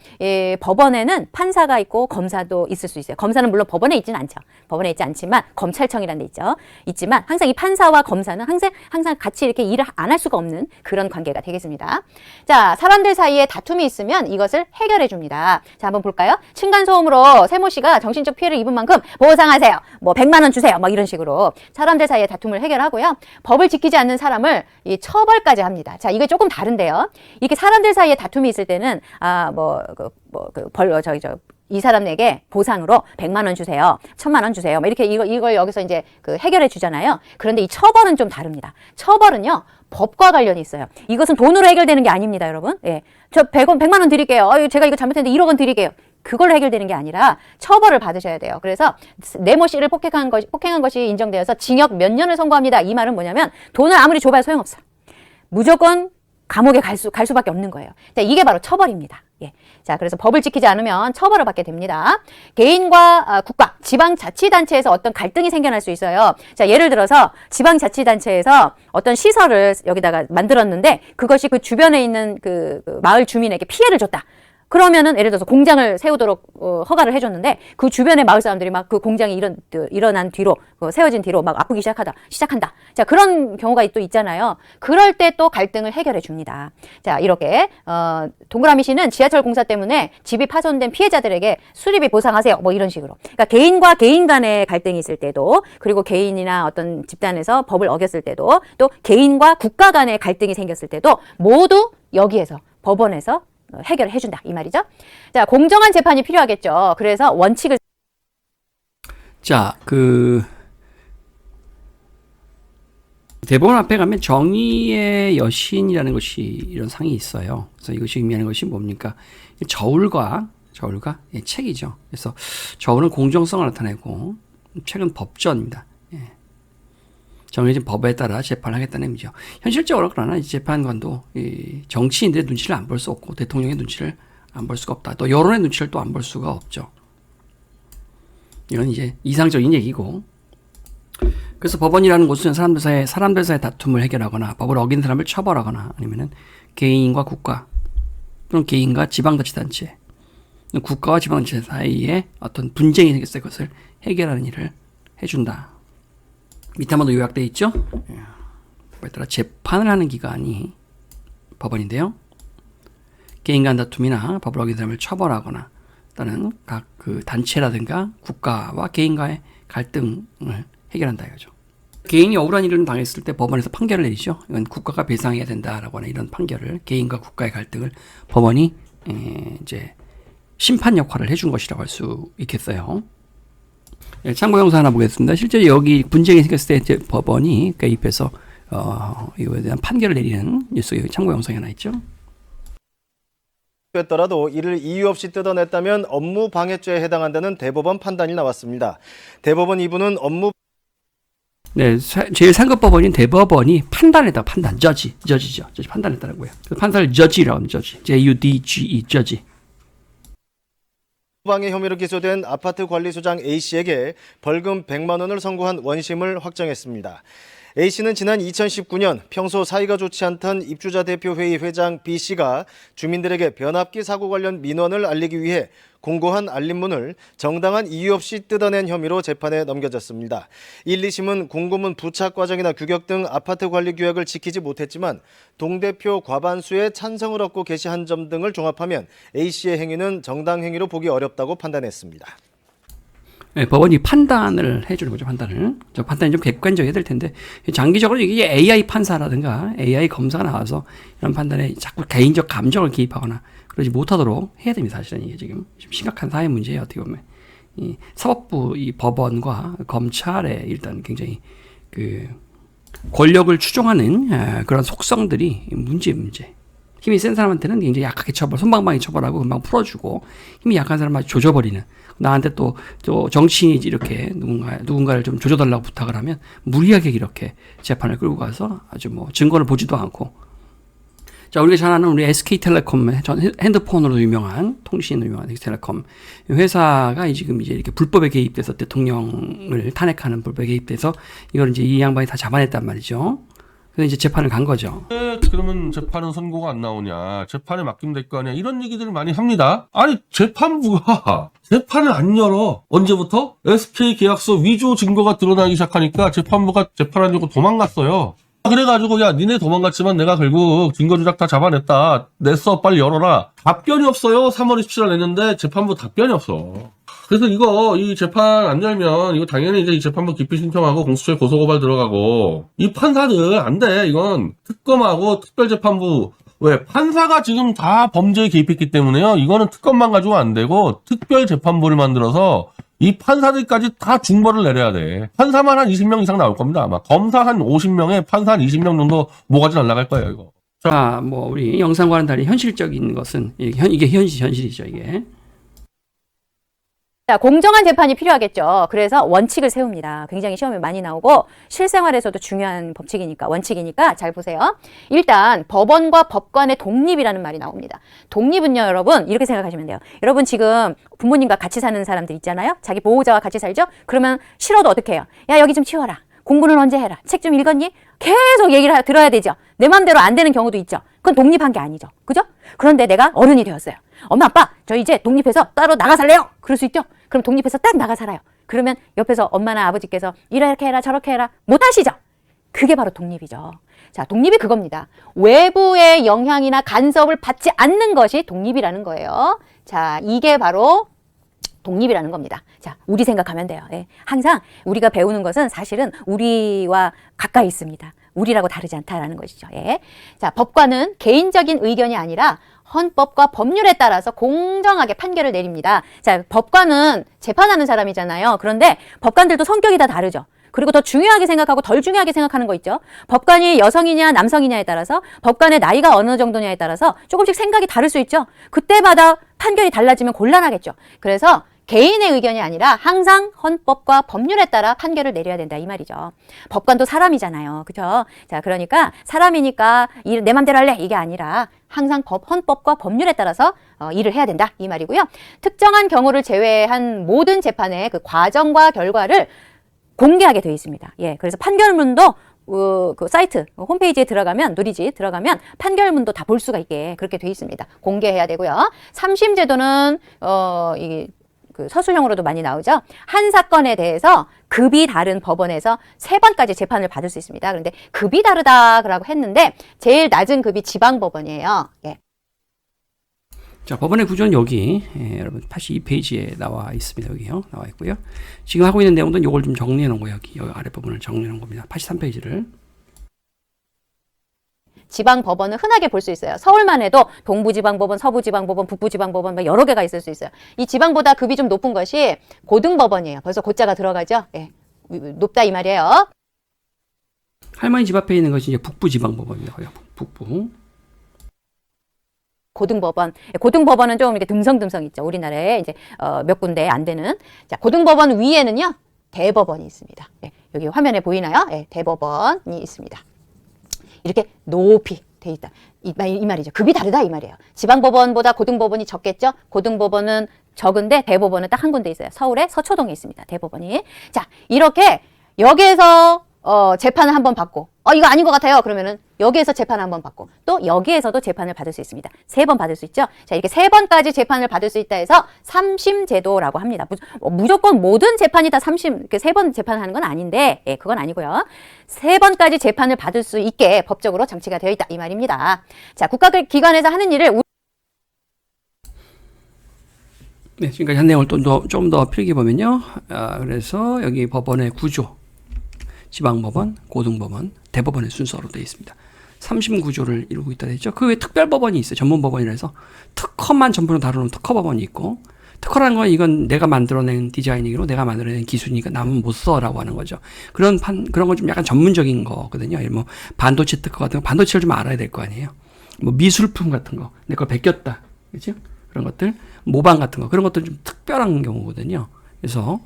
법원에는 판사가 있고 검사도 있을 수 있어요. 검사는 물론 법원에 있지는 않죠. 법원에 있지 않지만 검찰청이라는 데 있죠. 있지만 항상 이 판사와 검사는 항상 같이 이렇게 일을 안 할 수가 없는 그런 관계가 되겠습니다. 자, 사람들 사이에 다툼이 있으면 이것을 해결해 줍니다. 자, 한번 볼까요? 층간소음으로 세모 씨가 정신적 피해를 입은 만큼 보상하세요. 뭐 100만 원 주세요. 뭐 이런 식으로 사람들 사이에 다툼을 해결하고요. 법을 지키지 않는 사람을 이 처벌까지 합니다. 자, 이게 조금 다른데요. 이렇게 사람들 사이에 다툼이 있을 때는 이 사람에게 보상으로 100만 원 주세요. 1000만 원 주세요. 뭐 이렇게 이걸 여기서 이제 해결해 주잖아요. 그런데 이 처벌은 좀 다릅니다. 처벌은요, 법과 관련이 있어요. 이것은 돈으로 해결되는 게 아닙니다, 여러분. 예. 저 100만 원 드릴게요. 제가 이거 잘못했는데 1억 원 드릴게요. 그걸로 해결되는 게 아니라 처벌을 받으셔야 돼요. 그래서 네모 씨를 폭행한 것이 인정되어서 징역 몇 년을 선고합니다. 이 말은 뭐냐면 돈을 아무리 줘봐야 소용없어요. 무조건 감옥에 갈 수밖에 없는 거예요. 자, 이게 바로 처벌입니다. 예. 자, 그래서 법을 지키지 않으면 처벌을 받게 됩니다. 개인과 국가, 지방자치단체에서 어떤 갈등이 생겨날 수 있어요. 자, 예를 들어서 지방자치단체에서 어떤 시설을 여기다가 만들었는데 그것이 그 주변에 있는 그 마을 주민에게 피해를 줬다. 그러면은 예를 들어서 공장을 세우도록 허가를 해줬는데 그 주변의 마을 사람들이 막 그 공장이 일어난 뒤로 세워진 뒤로 막 아프기 시작한다. 자, 그런 경우가 또 있잖아요. 그럴 때 또 갈등을 해결해 줍니다. 자, 이렇게 동그라미 씨는 지하철 공사 때문에 집이 파손된 피해자들에게 수리비 보상하세요. 뭐 이런 식으로. 그러니까 개인과 개인 간의 갈등이 있을 때도, 그리고 개인이나 어떤 집단에서 법을 어겼을 때도, 또 개인과 국가 간의 갈등이 생겼을 때도 모두 여기에서 법원에서 해결을 해준다 이 말이죠. 자, 공정한 재판이 필요하겠죠. 그래서 원칙을 대법원 앞에 가면 정의의 여신이라는 것이 이런 상이 있어요. 그래서 이것이 의미하는 것이 뭡니까? 저울과 책이죠. 그래서 저울은 공정성을 나타내고 책은 법전입니다. 정해진 법에 따라 재판하겠다는 의미죠. 현실적으로 그러나 이 재판관도 정치인들의 눈치를 안 볼 수 없고 대통령의 눈치를 안 볼 수가 없다. 또 여론의 눈치를 또 안 볼 수가 없죠. 이건 이제 이상적인 얘기고. 그래서 법원이라는 곳은 사람들 사이의 다툼을 해결하거나 법을 어긴 사람을 처벌하거나 아니면은 개인과 국가 또는 개인과 지방자치단체 국가와 지방자치 사이에 어떤 분쟁이 생겼을 때 그것을 해결하는 일을 해준다. 밑에 한번 더 요약되어 있죠. 그에 따라 재판을 하는 기관이 법원인데요. 개인 간 다툼이나 법을 어긴 사람을 처벌하거나 또는 각 그 단체라든가 국가와 개인과의 갈등을 해결한다 이거죠. 개인이 억울한 일을 당했을 때 법원에서 판결을 내리죠. 이건 국가가 배상해야 된다라고 하는 이런 판결을 개인과 국가의 갈등을 법원이 이제 심판 역할을 해준 것이라고 할 수 있겠어요. 참고 영상 하나 보겠습니다. 실제 여기 분쟁이 생겼을 때 이제 법원이 개입해서 이거에 대한 판결을 내리는 뉴스 참고 영상이 하나 있죠. 였더라도 이를 이유 없이 뜯어냈다면 업무 방해죄에 해당한다는 대법원 판단이 나왔습니다. 대법원 2부는 업무 네, 제일 상급 법원인 대법원이 판단했다. 판단, 저지죠. 저지 판단했다고요. 판사를 저지라고 하면 저지. J-U-D-G-E, 저지. 방해 혐의로 기소된 아파트 관리소장 A씨에게 벌금 100만 원을 선고한 원심을 확정했습니다. A씨는 지난 2019년 평소 사이가 좋지 않던 입주자 대표회의 회장 B씨가 주민들에게 변압기 사고 관련 민원을 알리기 위해 공고한 알림문을 정당한 이유 없이 뜯어낸 혐의로 재판에 넘겨졌습니다. 1, 2심은 공고문 부착 과정이나 규격 등 아파트 관리 규약을 지키지 못했지만 동대표 과반수의 찬성을 얻고 게시한 점 등을 종합하면 A씨의 행위는 정당 행위로 보기 어렵다고 판단했습니다. 네, 법원이 판단을 해주는 거죠, 판단을. 저 판단이 좀 객관적이어야 될 텐데, 장기적으로 이게 AI 판사라든가 AI 검사가 나와서 이런 판단에 자꾸 개인적 감정을 기입하거나 그러지 못하도록 해야 됩니다, 사실은 이게 지금 심각한 사회 문제예요, 어떻게 보면. 이 사법부, 이 법원과 검찰의 일단 굉장히 그 권력을 추종하는 그런 속성들이 문제. 힘이 센 사람한테는 굉장히 약하게 손방망이 처벌하고 금방 풀어주고 힘이 약한 사람한테 조져버리는 나한테 또 정치인이 이렇게 누군가를 좀 조져달라고 부탁을 하면 무리하게 이렇게 재판을 끌고 가서 아주 뭐 증거를 보지도 않고 자 우리가 잘 아는 우리 SK텔레콤 핸드폰으로 유명한 통신으로 유명한 SK텔레콤 회사가 지금 이제 이렇게 불법에 개입돼서 대통령을 탄핵하는 불법에 개입돼서 이걸 이제 이 양반이 다 잡아냈단 말이죠. 그래서 이제 재판을 간 거죠. 그러면 재판은 선고가 안 나오냐, 재판에 맡기면 될 거 아니야, 이런 얘기들을 많이 합니다. 아니 재판부가 재판을 안 열어. 언제부터? SK 계약서 위조 증거가 드러나기 시작하니까 재판부가 재판하려고 도망갔어요. 그래가지고 야 니네 도망갔지만 내가 결국 증거 조작 다 잡아냈다, 냈어, 빨리 열어라. 답변이 없어요. 3월 27일 냈는데 재판부 답변이 없어. 그래서 이 재판 안 열면 이거 당연히 이제 이 재판부 기피 신청하고 공수처에 고소고발 들어가고 이 판사들 안 돼. 이건 특검하고 특별재판부 왜 판사가 지금 다 범죄에 개입했기 때문에요. 이거는 특검만 가지고 안 되고 특별재판부를 만들어서 이 판사들까지 다 중벌을 내려야 돼. 판사만 한 20명 이상 나올 겁니다. 아마 검사 한 50명에 판사 한 20명 정도 모가지 날라갈 거예요. 이거. 자, 뭐 우리 영상과는 달리 현실적인 것은 이게 현실이죠. 이게. 자, 공정한 재판이 필요하겠죠. 그래서 원칙을 세웁니다. 굉장히 시험에 많이 나오고 실생활에서도 중요한 법칙이니까, 원칙이니까 잘 보세요. 일단 법원과 법관의 독립이라는 말이 나옵니다. 독립은요, 여러분 이렇게 생각하시면 돼요. 여러분 지금 부모님과 같이 사는 사람들 있잖아요. 자기 보호자와 같이 살죠. 그러면 싫어도 어떻게 해요? 야, 여기 좀 치워라. 공부는 언제 해라. 책 좀 읽었니? 계속 얘기를 들어야 되죠. 내 맘대로 안 되는 경우도 있죠. 그건 독립한 게 아니죠. 그죠? 그런데 내가 어른이 되었어요. 엄마, 아빠, 저 이제 독립해서 따로 나가 살래요. 그럴 수 있죠. 그럼 독립해서 딱 나가 살아요. 그러면 옆에서 엄마나 아버지께서 이렇게 해라 저렇게 해라 못 하시죠. 그게 바로 독립이죠. 자, 독립이 그겁니다. 외부의 영향이나 간섭을 받지 않는 것이 독립이라는 거예요. 자, 이게 바로 독립이라는 겁니다. 자, 우리 생각하면 돼요. 예. 항상 우리가 배우는 것은 사실은 우리와 가까이 있습니다. 우리라고 다르지 않다라는 것이죠. 예. 자, 법관은 개인적인 의견이 아니라 헌법과 법률에 따라서 공정하게 판결을 내립니다. 자, 법관은 재판하는 사람이잖아요. 그런데 법관들도 성격이 다 다르죠. 그리고 더 중요하게 생각하고 덜 중요하게 생각하는 거 있죠. 법관이 여성이냐 남성이냐에 따라서, 법관의 나이가 어느 정도냐에 따라서 조금씩 생각이 다를 수 있죠. 그때마다 판결이 달라지면 곤란하겠죠. 그래서 개인의 의견이 아니라 항상 헌법과 법률에 따라 판결을 내려야 된다 이 말이죠. 법관도 사람이잖아요. 그죠? 자, 그러니까 사람이니까 내 맘대로 할래 이게 아니라 항상 헌법과 법률에 따라서 일을 해야 된다 이 말이고요. 특정한 경우를 제외한 모든 재판의 그 과정과 결과를 공개하게 되어 있습니다. 예, 그래서 판결문도 그 사이트 홈페이지에 들어가면 누리집 들어가면 판결문도 다 볼 수가 있게 그렇게 돼 있습니다. 공개해야 되고요. 3심 제도는 이 그 서술형으로도 많이 나오죠. 한 사건에 대해서 급이 다른 법원에서 3번까지 재판을 받을 수 있습니다. 그런데 급이 다르다라고 했는데 제일 낮은 급이 지방법원이에요. 예. 자, 법원의 구조는 여기 여러분 82페이지에 나와 있습니다. 여기요. 나와 있고요. 지금 하고 있는 내용도 이걸 좀 정리해 놓은 거예요. 여기 아래 부분을 정리해 놓은 겁니다. 83페이지를. 지방법원은 흔하게 볼 수 있어요. 서울만 해도 동부지방법원, 서부지방법원, 북부지방법원 막 여러 개가 있을 수 있어요. 이 지방보다 급이 좀 높은 것이 고등법원이에요. 벌써 고자가 들어가죠. 예. 높다 이 말이에요. 할머니 집 앞에 있는 것이 이제 북부지방법원입니다. 북부. 고등법원. 고등법원은 좀 이렇게 듬성듬성 있죠. 우리나라에 이제 몇 군데 안 되는. 자, 고등법원 위에는요. 대법원이 있습니다. 예. 여기 화면에 보이나요? 예. 대법원이 있습니다. 이렇게 높이 돼 있다. 이 말이죠. 급이 다르다 이 말이에요. 지방법원보다 고등법원이 적겠죠. 고등법원은 적은데 대법원은 딱 한 군데 있어요. 서울의 서초동에 있습니다. 대법원이. 자, 이렇게 여기에서 재판을 한번 받고 이거 아닌 것 같아요. 그러면은 여기에서 재판을 한번 받고 또 여기에서도 재판을 받을 수 있습니다. 3번 받을 수 있죠. 자, 이렇게 3번까지 재판을 받을 수 있다 해서 3심 제도라고 합니다. 무조건 모든 재판이 다 3심, 3번 재판을 하는 건 아닌데, 예, 그건 아니고요. 3번까지 재판을 받을 수 있게 법적으로 장치가 되어 있다 이 말입니다. 자, 국가기관에서 하는 일을 네, 지금까지 한 내용을 좀 더 필기 보면요. 그래서 여기 법원의 구조, 지방법원, 고등법원, 대법원의 순서로 되어 있습니다. 3심 구조를 이루고 있다 했죠. 그 외에 특별법원이 있어요. 전문법원이라 해서 특허만 전부로 다루는 특허법원이 있고, 특허라는 건 이건 내가 만들어낸 디자인이고 내가 만들어낸 기술이니까 남은 못 써라고 하는 거죠. 그런 건 좀 약간 전문적인 거거든요. 뭐 반도체 특허 같은 거, 반도체를 좀 알아야 될 거 아니에요. 뭐 미술품 같은 거, 내 걸 베꼈다, 그렇죠? 그런 것들, 모방 같은 거, 그런 것들 좀 특별한 경우거든요. 그래서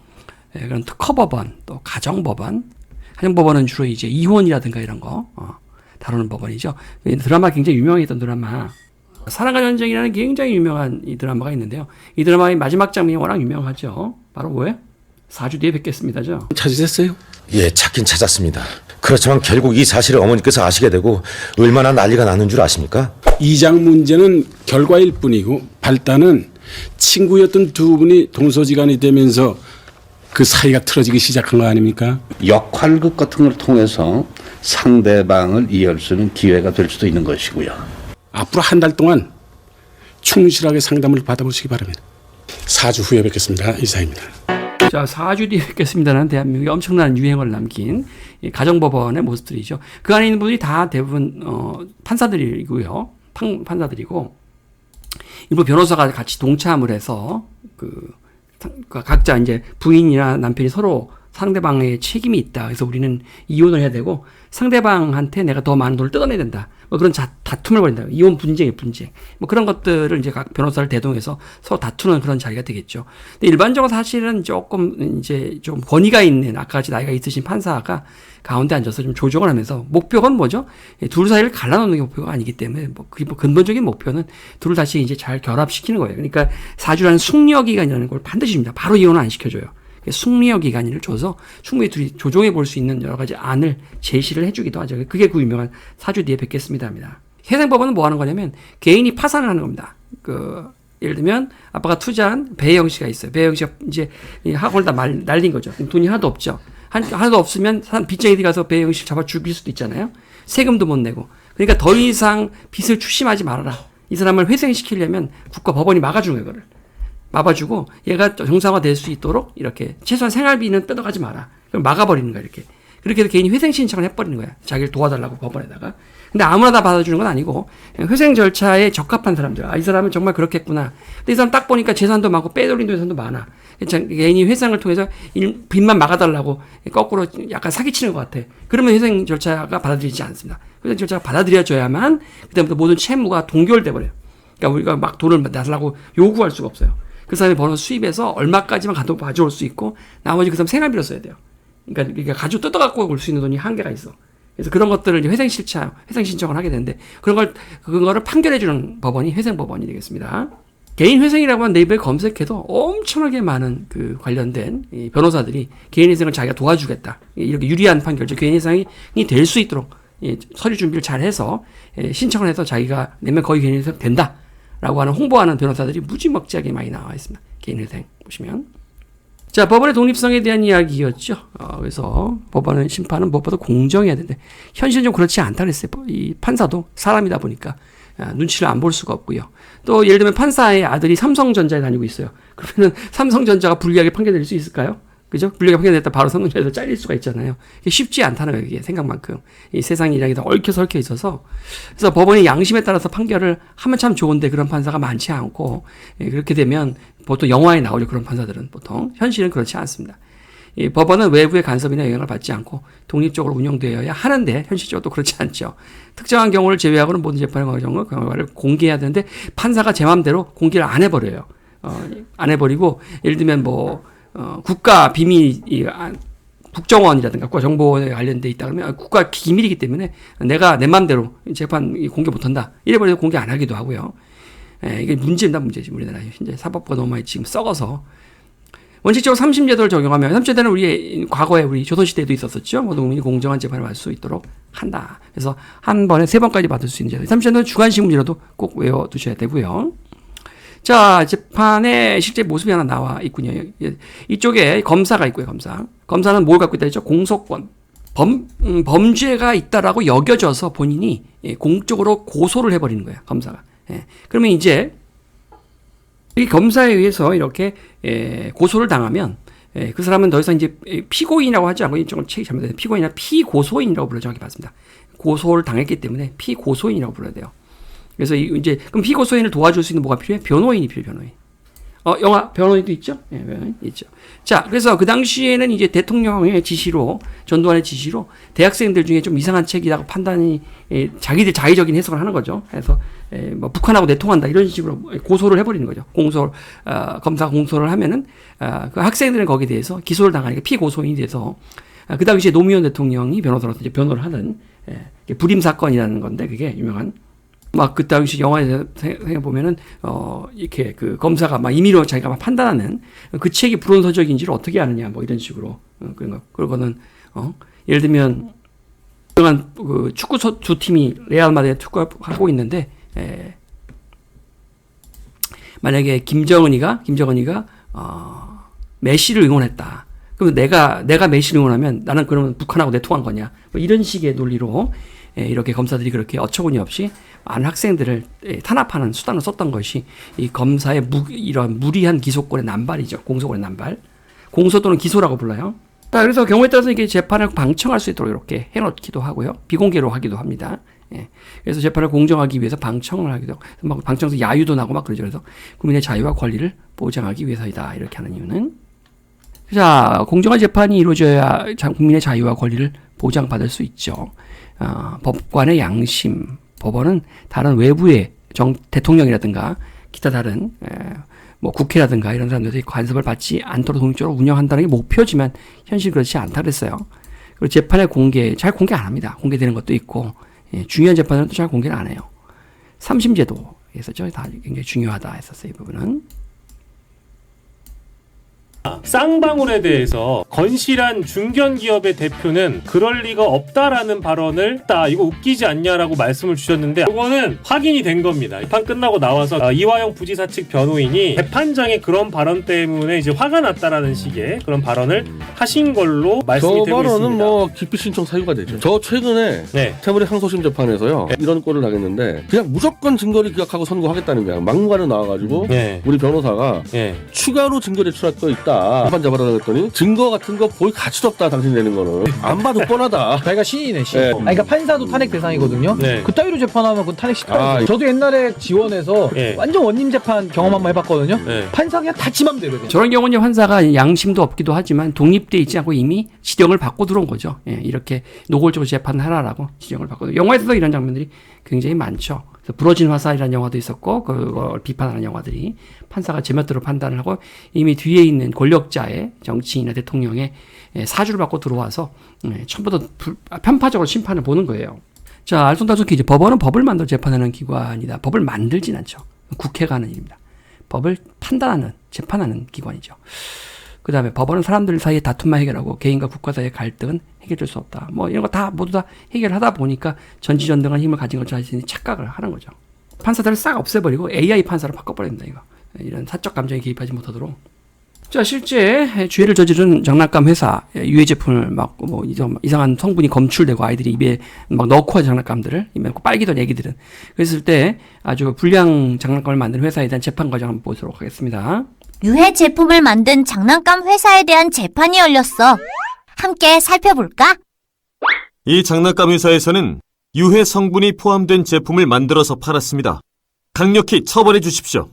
그런 특허법원, 또 가정법원, 가정법원은 주로 이제 이혼이라든가 이런 거 다루는 법원이죠. 드라마 굉장히 유명했던 드라마 사랑과 전쟁이라는 굉장히 유명한 이 드라마가 있는데요. 이 드라마의 마지막 장면이 워낙 유명하죠. 바로 뭐예요? 4주 뒤에 뵙겠습니다죠. 찾으셨어요? 예, 찾긴 찾았습니다. 그렇지만 결국 이 사실을 어머니께서 아시게 되고 얼마나 난리가 나는 줄 아십니까? 이장 문제는 결과일 뿐이고 발단은 친구였던 두 분이 동서지간이 되면서 그 사이가 틀어지기 시작한 거 아닙니까? 역할극 같은 걸 통해서 상대방을 이해할 수 있는 기회가 될 수도 있는 것이고요. 앞으로 한 달 동안 충실하게 상담을 받아보시기 바랍니다. 4주 후에 뵙겠습니다. 이사입니다. 자, 4주 뒤에 뵙겠습니다는 대한민국에 엄청난 유행을 남긴 이 가정법원의 모습들이죠. 그 안에 있는 분들이 다 대부분 판사들이고요. 판사들이고 일부 변호사가 같이 동참을 해서 각자 이제 부인이나 남편이 서로 상대방의 책임이 있다. 그래서 우리는 이혼을 해야 되고 상대방한테 내가 더 많은 돈을 뜯어내야 된다. 뭐 그런 다툼을 벌인다. 이혼 분쟁이에요, 분쟁. 뭐 그런 것들을 이제 각 변호사를 대동해서 서로 다투는 그런 자리가 되겠죠. 근데 일반적으로 사실은 조금 이제 좀 권위가 있는 아까 같이 나이가 있으신 판사가 가운데 앉아서 좀 조정을 하면서 목표는 뭐죠? 둘 사이를 갈라놓는 게 목표가 아니기 때문에 근본적인 목표는 둘을 다시 이제 잘 결합시키는 거예요. 그러니까 4주라는 숙려 기간이라는 걸 반드시 줍니다. 바로 이혼은 안 시켜줘요. 숙려 기간을 줘서 충분히 둘이 조정해 볼 수 있는 여러 가지 안을 제시를 해주기도 하죠. 그게 그 유명한 4주 뒤에 뵙겠습니다입니다. 회생법원은 뭐 하는 거냐면 개인이 파산을 하는 겁니다. 예를 들면 아빠가 투자한 배영 씨가 있어요. 배영 씨가 이제 학원을 다 날린 거죠. 돈이 하나도 없죠. 하나도 없으면 빚쟁이들이 가서 배영 씨를 잡아 죽일 수도 있잖아요. 세금도 못 내고. 그러니까 더 이상 빚을 추심하지 말아라. 이 사람을 회생시키려면 국가 법원이 막아주는 거예요. 그걸. 막아주고 얘가 정상화될 수 있도록 이렇게 최소한 생활비는 뜯어가지 마라. 그럼 막아버리는 거야 이렇게. 그렇게 해서 개인이 회생 신청을 해버리는 거야. 자기를 도와달라고 법원에다가. 근데 아무나 다 받아주는 건 아니고 회생 절차에 적합한 사람들. 이 사람은 정말 그렇겠구나. 근데 이 사람 딱 보니까 재산도 많고 빼돌린 재산도 많아. 개인이 회생을 통해서 빚만 막아달라고 거꾸로 약간 사기치는 것 같아. 그러면 회생 절차가 받아들이지 않습니다. 회생 절차가 받아들여져야만 그다음부터 모든 채무가 동결돼 버려요. 그러니까 우리가 막 돈을 달라고 요구할 수가 없어요. 그 사람이 버는 수입에서 얼마까지만 가져올 수 있고 나머지 그 사람 생활비로 써야 돼요. 그러니까 가지고 뜯어갖고 올 수 있는 돈이 한계가 있어. 그래서 그런 것들을 이제 회생 신청을 하게 되는데 그거를 판결해주는 법원이 회생법원이 되겠습니다. 개인회생이라고 네이버에 검색해도 엄청나게 많은 그 관련된 이 변호사들이 개인회생을 자기가 도와주겠다. 이렇게 유리한 판결, 개인회생이 될 수 있도록 서류 준비를 잘 해서 신청을 해서 자기가 내면 거의 개인회생 된다라고 하는 홍보하는 변호사들이 무지막지하게 많이 나와 있습니다. 개인회생 보시면. 자, 법원의 독립성에 대한 이야기였죠. 그래서 법원은 심판은 무엇보다 공정해야 되는데 현실은 좀 그렇지 않다 그랬어요. 이 판사도 사람이다 보니까 눈치를 안 볼 수가 없고요. 또 예를 들면 판사의 아들이 삼성전자에 다니고 있어요. 그러면은 삼성전자가 불리하게 판결될 수 있을까요? 그죠? 불리하게 판결됐다 바로 삼성전자에서 잘릴 수가 있잖아요. 이게 쉽지 않다는 거예요. 이게 생각만큼. 이 세상 일이 다 얽혀 있어서. 그래서 법원이 양심에 따라서 판결을 하면 참 좋은데 그런 판사가 많지 않고, 그렇게 되면 보통 영화에 나오죠. 그런 판사들은 보통. 현실은 그렇지 않습니다. 이 법원은 외부의 간섭이나 영향을 받지 않고 독립적으로 운영되어야 하는데 현실적으로 또 그렇지 않죠. 특정한 경우를 제외하고는 모든 재판의 결과를 공개해야 되는데 판사가 제 마음대로 공개를 안 해버려요. 안 해버리고 예를 들면 국가 비밀 국정원이라든가 국가정보원에 관련돼 있다 그러면 국가 기밀이기 때문에 내가 내 마음대로 재판 공개 못한다. 이래버려서 공개 안 하기도 하고요. 이게 문제지 우리나라 현재 사법부가 너무 많이 지금 썩어서. 원칙적으로 3심제도를 적용하면 3심제도는 우리 과거에 우리 조선시대에도 있었었죠. 모든 국민이 공정한 재판을 받을 수 있도록 한다. 그래서 한 번에 3번까지 받을 수 있는 제도. 3심제도는 주관식문이라도 꼭 외워두셔야 되고요. 자, 재판의 실제 모습이 하나 나와 있군요. 이쪽에 검사가 있고요. 검사는 뭘 갖고 있다 했죠? 공소권. 범죄가 있다라고 여겨져서 본인이 공적으로 고소를 해버리는 거예요. 검사가. 그러면 이제 이 검사에 의해서 이렇게 고소를 당하면 그 사람은 더 이상 이제 피고인이라고 하지 않고 이쪽은 책이 잘못돼서 피고인이나 피고소인이라고 불러 정확히 봤습니다. 고소를 당했기 때문에 피고소인이라고 불러야 돼요. 그래서 이제 그럼 피고소인을 도와줄 수 있는 뭐가 필요해? 변호인이 필요해. 변호인. 영화 변호인도 있죠? 변호인 있죠. 자, 그래서 그 당시에는 이제 대통령의 지시로, 전두환의 지시로 대학생들 중에 좀 이상한 책이라고 판단이 자기들 자의적인 해석을 하는 거죠. 그래서 북한하고 내통한다 이런 식으로 고소를 해버리는 거죠. 검사가 공소를 하면은 그 학생들은 거기에 대해서 기소를 당하니까 피고소인이 돼서 그 당시에 노무현 대통령이 변호사로서 이제 변호를 하는 불임 사건이라는 건데 그게 유명한. 그 당시 영화에서 생각해보면은, 이렇게 그 검사가 임의로 자기가 판단하는 그 책이 불온서적인지를 어떻게 아느냐, 이런 식으로. 그거는, 예를 들면, 유명한 그 축구 두 팀이 레알 마드리드 축구하고 있는데, 만약에 김정은이가, 메시를 응원했다. 그럼 내가 메시를 응원하면 나는 그러면 북한하고 내통한 거냐. 이런 식의 논리로, 이렇게 검사들이 그렇게 어처구니 없이 많은 학생들을 탄압하는 수단을 썼던 것이 이 검사의 이런 무리한 기소권의 남발이죠. 공소권의 남발. 공소 또는 기소라고 불러요. 자, 그래서 경우에 따라서 이게 재판을 방청할 수 있도록 이렇게 해놓기도 하고요. 비공개로 하기도 합니다. 그래서 재판을 공정하기 위해서 방청을 하기도 하고, 방청에서 야유도 나고 막 그러죠. 그래서 국민의 자유와 권리를 보장하기 위해서이다. 이렇게 하는 이유는. 자, 공정한 재판이 이루어져야 국민의 자유와 권리를 보장받을 수 있죠. 법관의 양심, 법원은 다른 외부의 대통령이라든가 기타 다른 국회라든가 이런 사람들이 간섭을 받지 않도록 독립적으로 운영한다는 게 목표지만 현실 그렇지 않다 그랬어요. 그리고 재판의 잘 공개 안 합니다. 공개되는 것도 있고 중요한 재판은 또 잘 공개를 안 해요. 3심제도에서죠. 다 굉장히 중요하다 했었어요. 이 부분은. 쌍방울에 대해서 건실한 중견기업의 대표는 그럴 리가 없다라는 발언을 이거 웃기지 않냐라고 말씀을 주셨는데 이거는 확인이 된 겁니다. 판 끝나고 나와서 이화영 부지사 측 변호인이 재판장의 그런 발언 때문에 이제 화가 났다라는 식의 그런 발언을 하신 걸로 말씀이 되고 있습니다. 저 발언은 기피 신청 사유가 되죠. 저 최근에 태블릿 항소심 재판에서요 이런 꼴을 당했는데 그냥 무조건 증거를 기각하고 선고하겠다는 거야. 막무가내 나와가지고 우리 변호사가 추가로 증거 제출할 거 있다. 한판 잡아라 그랬더니 증거 같은 거 볼 가치도 없다. 당신 내는 거는 안 봐도 뻔하다. 자기가 신이네 신. 그러니까 판사도 탄핵 대상이거든요. 그 따위로 재판하면 그건 탄핵 시켜야죠. 저도 옛날에 지원해서 완전 원님 재판 경험 한번 해봤거든요. 판사 그냥 다 지 맘대로. 저런 경우는 판사가 양심도 없기도 하지만 독립돼 있지 않고 이미 지령을 받고 들어온 거죠. 이렇게 노골적으로 재판을 하라라고 지령을 받고. 영화에서도 이런 장면들이 굉장히 많죠. 부러진 화살이라는 영화도 있었고 그걸 비판하는 영화들이 판사가 제멋대로 판단을 하고 이미 뒤에 있는 권력자의 정치인이나 대통령의 사주를 받고 들어와서 전부 다 편파적으로 심판을 보는 거예요. 자, 알쏭달쏭 퀴즈. 법원은 법을 만들어 재판하는 기관이다. 법을 만들진 않죠. 국회가 하는 일입니다. 법을 판단하는, 재판하는 기관이죠. 그 다음에 법원은 사람들 사이의 다툼만 해결하고 개인과 국가 사이의 갈등은 해결될 수 없다. 뭐 이런 거 다 모두 다 해결하다 보니까 전지전능한 힘을 가진 것처럼 자신이 착각을 하는 거죠. 판사들을 싹 없애버리고 AI 판사로 바꿔버립니다. 이거. 이런 사적 감정에 개입하지 못하도록. 자, 실제 죄를 저지른 장난감 회사 유해 제품을 막 뭐 이상한 성분이 검출되고 아이들이 입에 막 넣고 한 장난감들을 입에 넣고 빨기던 애기들은 그랬을 때 아주 불량 장난감을 만드는 회사에 대한 재판 과정 한번 보도록 하겠습니다. 유해 제품을 만든 장난감 회사에 대한 재판이 열렸어. 함께 살펴볼까? 이 장난감 회사에서는 유해 성분이 포함된 제품을 만들어서 팔았습니다. 강력히 처벌해 주십시오.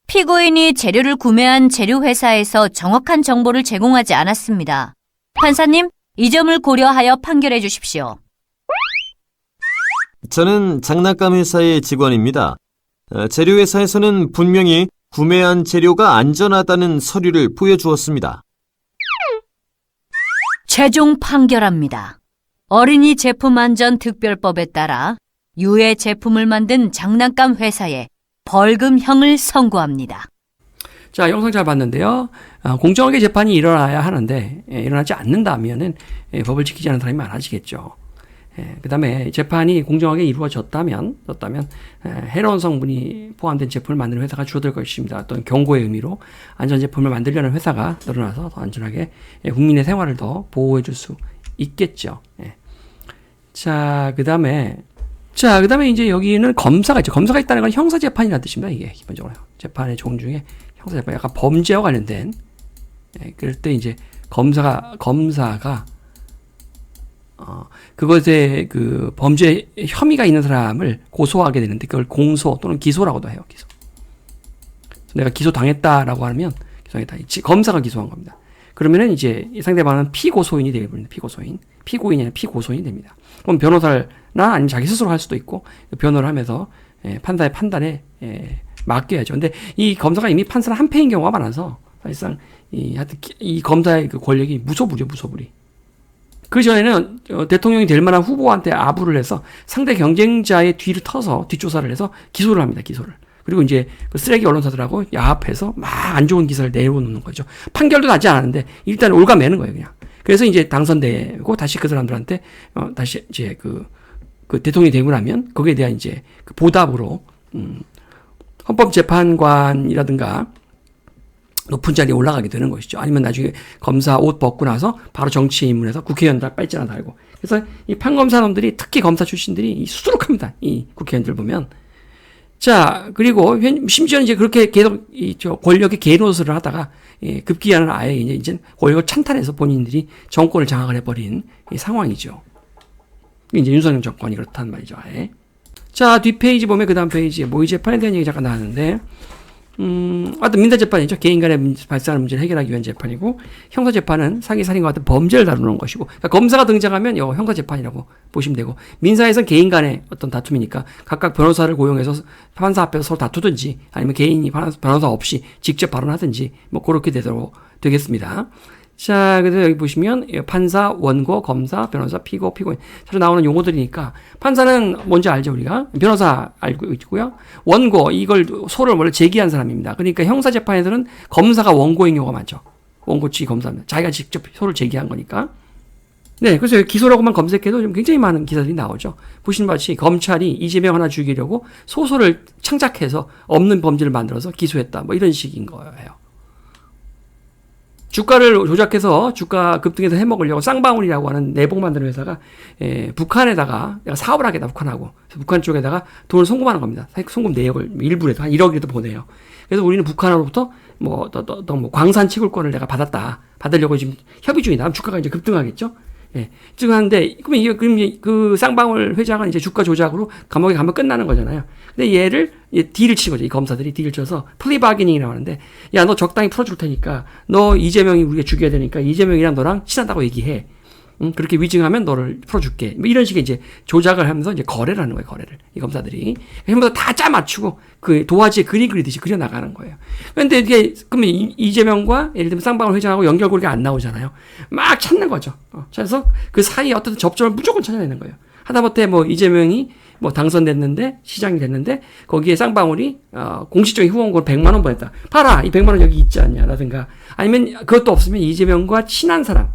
피고인이 재료를 구매한 재료 회사에서 정확한 정보를 제공하지 않았습니다. 판사님, 이 점을 고려하여 판결해 주십시오. 저는 장난감 회사의 직원입니다. 재료 회사에서는 분명히 구매한 재료가 안전하다는 서류를 보여주었습니다. 최종 판결합니다. 어린이 제품 안전 특별법에 따라 유해 제품을 만든 장난감 회사에 벌금형을 선고합니다. 자, 영상 잘 봤는데요. 공정하게 재판이 일어나야 하는데 일어나지 않는다면은 법을 지키지 않는 사람이 많아지겠죠. 그 다음에 재판이 공정하게 이루어졌다면 해로운 성분이 포함된 제품을 만드는 회사가 줄어들 것입니다. 어떤 경고의 의미로 안전제품을 만들려는 회사가 늘어나서 더 안전하게 국민의 생활을 더 보호해 줄 수 있겠죠. 자, 그 다음에 이제 여기는 검사가 있죠. 검사가 있다는 건 형사재판이라는 뜻입니다. 이게 기본적으로. 재판의 종 중에 형사재판, 약간 범죄와 관련된, 그럴 때 이제 검사가, 그것에 그 범죄 혐의가 있는 사람을 고소하게 되는데 그걸 공소 또는 기소라고도 해요. 기소. 내가 기소당했다라고 하면 검사가 기소한 겁니다. 그러면은 이제 상대방은 피고소인이 되어버립니다. 피고인이 아니라 피고소인이 됩니다. 그럼 변호사나 아니면 자기 스스로 할 수도 있고 변호를 하면서 판사의 판단에 맡겨야죠. 근데 이 검사가 이미 판사를 한패인 경우가 많아서 사실상 이 검사의 그 권력이 무소불위. 그 전에는 대통령이 될 만한 후보한테 아부를 해서 상대 경쟁자의 뒤를 터서 뒷조사를 해서 기소를 합니다. 기소를. 그리고 이제 그 쓰레기 언론사들하고 야합해서 막 안 좋은 기사를 내놓는 거죠. 판결도 나지 않았는데 일단 올가매는 거예요, 그냥. 그래서 이제 당선되고 다시 그 사람들한테 다시 이제 그 대통령이 되고 나면 거기에 대한 이제 그 보답으로 헌법재판관이라든가 높은 자리에 올라가게 되는 것이죠. 아니면 나중에 검사 옷 벗고 나서 바로 정치에 입문해서 국회의원들 빨자나 달고. 그래서 이 판검사놈들이 특히 검사 출신들이 수두룩합니다. 이 국회의원들 보면. 자, 그리고 심지어는 이제 그렇게 계속 권력의 개노릇을 하다가 급기야는 아예 이제 권력을 찬탈해서 본인들이 정권을 장악을 해버린 이 상황이죠. 이제 윤석열 정권이 그렇단 말이죠. 아예. 자, 뒷페이지 보면 그 다음 페이지에 모의 재판에 대한 얘기 잠깐 나왔는데, 하여튼 민사재판이죠. 개인 간에 발생하는 문제를 해결하기 위한 재판이고, 형사재판은 사기살인과 같은 범죄를 다루는 것이고, 그러니까 검사가 등장하면 형사재판이라고 보시면 되고, 민사에서는 개인 간의 어떤 다툼이니까 각각 변호사를 고용해서 판사 앞에서 서로 다투든지, 아니면 개인이 변호사 없이 직접 발언하든지, 뭐 그렇게 되겠습니다. 자, 그래서 여기 보시면 판사, 원고, 검사, 변호사, 피고, 피고인 사실 나오는 용어들이니까 판사는 뭔지 알죠 우리가? 변호사 알고 있고요. 원고, 이걸 소를 원래 제기한 사람입니다. 그러니까 형사재판에서는 검사가 원고인 경우가 많죠. 원고치 검사입니다. 자기가 직접 소를 제기한 거니까. 네, 그래서 기소라고만 검색해도 좀 굉장히 많은 기사들이 나오죠. 보시는 바같이 검찰이 이재명 하나 죽이려고 소설을 창작해서 없는 범죄를 만들어서 기소했다. 뭐 이런 식인 거예요. 주가를 조작해서 주가 급등해서 해먹으려고 쌍방울이라고 하는 내복 만드는 회사가 북한에다가 내가 사업을 하겠다 북한하고 북한 쪽에다가 돈을 송금하는 겁니다. 송금 내역을 일부라도 한 1억이라도 보내요. 그래서 우리는 북한으로부터 뭐 광산 채굴권을 내가 받으려고 지금 협의 중이다. 주가가 이제 급등하겠죠. 예, 지금 하는데 그럼 그 쌍방울 회장은 이제 주가 조작으로 감옥에 가면 끝나는 거잖아요. 근데 얘를 딜을 친 거죠. 이 검사들이 딜을 쳐서 플리바게닝이라고 하는데, 야, 너 적당히 풀어줄 테니까 너 이재명이 우리가 죽여야 되니까 이재명이랑 너랑 친하다고 얘기해. 그렇게 위증하면 너를 풀어줄게. 뭐 이런 식의 이제 조작을 하면서 이제 거래를 하는 거예요, 거래를. 이 검사들이. 전부 다 짜 맞추고 그 도화지에 그림 그리듯이 그려나가는 거예요. 그런데 이게, 그러면 이재명과 예를 들면 쌍방울 회장하고 연결고리가 안 나오잖아요. 막 찾는 거죠. 찾아서 그 사이에 어떤 접점을 무조건 찾아내는 거예요. 하다못해 뭐 이재명이 뭐 당선됐는데 시장이 됐는데 거기에 쌍방울이 공식적인 후원금 100만 원 보냈다. 봐라, 이 100만 원 여기 있지 않냐라든가, 아니면 그것도 없으면 이재명과 친한 사람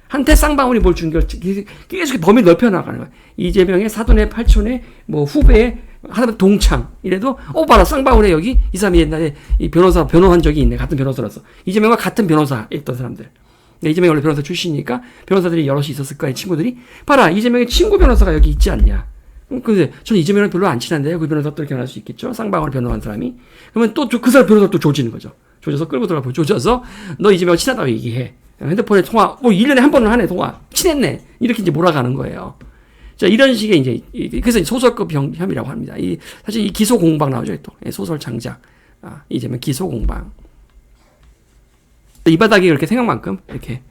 한테 쌍방울이 뭘 준 결정, 계속 범위 넓혀 나가는 거야. 이재명의 사돈의 팔촌의 뭐 후배의 하나면 동창 이래도 봐라, 쌍방울에 여기 이 사람이 옛날에 이 변호한 적이 있네. 같은 변호사라서 이재명과 같은 변호사였던 사람들. 이재명이 원래 변호사 출신이니까 변호사들이 여럿이 있었을 거야. 친구들이 봐라, 이재명의 친구 변호사가 여기 있지 않냐. 근데 저는 이재명이랑 별로 안 친한데요. 그 변호사 또 이렇게 말할 수 있겠죠. 쌍방울을 변호한 사람이. 그러면 또 그 사람 변호사 또 조지는 거죠. 조져서 끌고 들어가고 조져서 너 이재명 친하다고 얘기해. 핸드폰에 통화, 1년에 한 번은 하네, 통화. 친했네. 이렇게 이제 몰아가는 거예요. 자, 이런 식의 이제, 그래서 소설급 혐의라고 합니다. 사실 이 기소 공방 나오죠, 또. 소설 장작. 이재명 기소 공방. 이 바닥이 그렇게 생각만큼 이렇게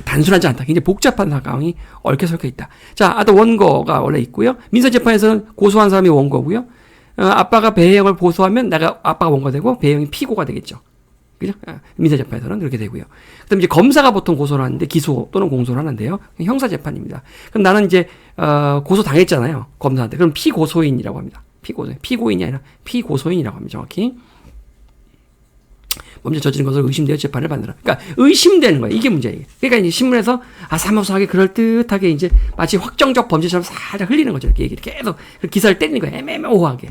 단순하지 않다. 굉장히 복잡한 사강이 얽혀설켜 있다. 자, 아까 원고가 원래 있고요. 민사재판에서는 고소한 사람이 원고고요. 아빠가 배혜영을 고소하면 아빠가 원고가 되고 배혜영이 피고가 되겠죠. 그죠? 민사재판에서는 그렇게 되고요. 그다음 이제 검사가 보통 고소를 하는데 기소 또는 공소를 하는데요. 형사재판입니다. 그럼 나는 이제 고소 당했잖아요. 검사한테. 그럼 피고소인이라고 합니다. 피고인이 아니라 피고소인이라고 합니다. 정확히. 범죄 저지른 것을 의심되어 재판을 받느라. 그러니까 의심되는 거예요. 이게 문제예요. 그러니까 이제 신문에서 사무소하게 그럴듯하게 이제 마치 확정적 범죄처럼 살짝 흘리는 거죠. 이렇게 얘기를 계속 기사를 때리는 거예요. 애매모호하게.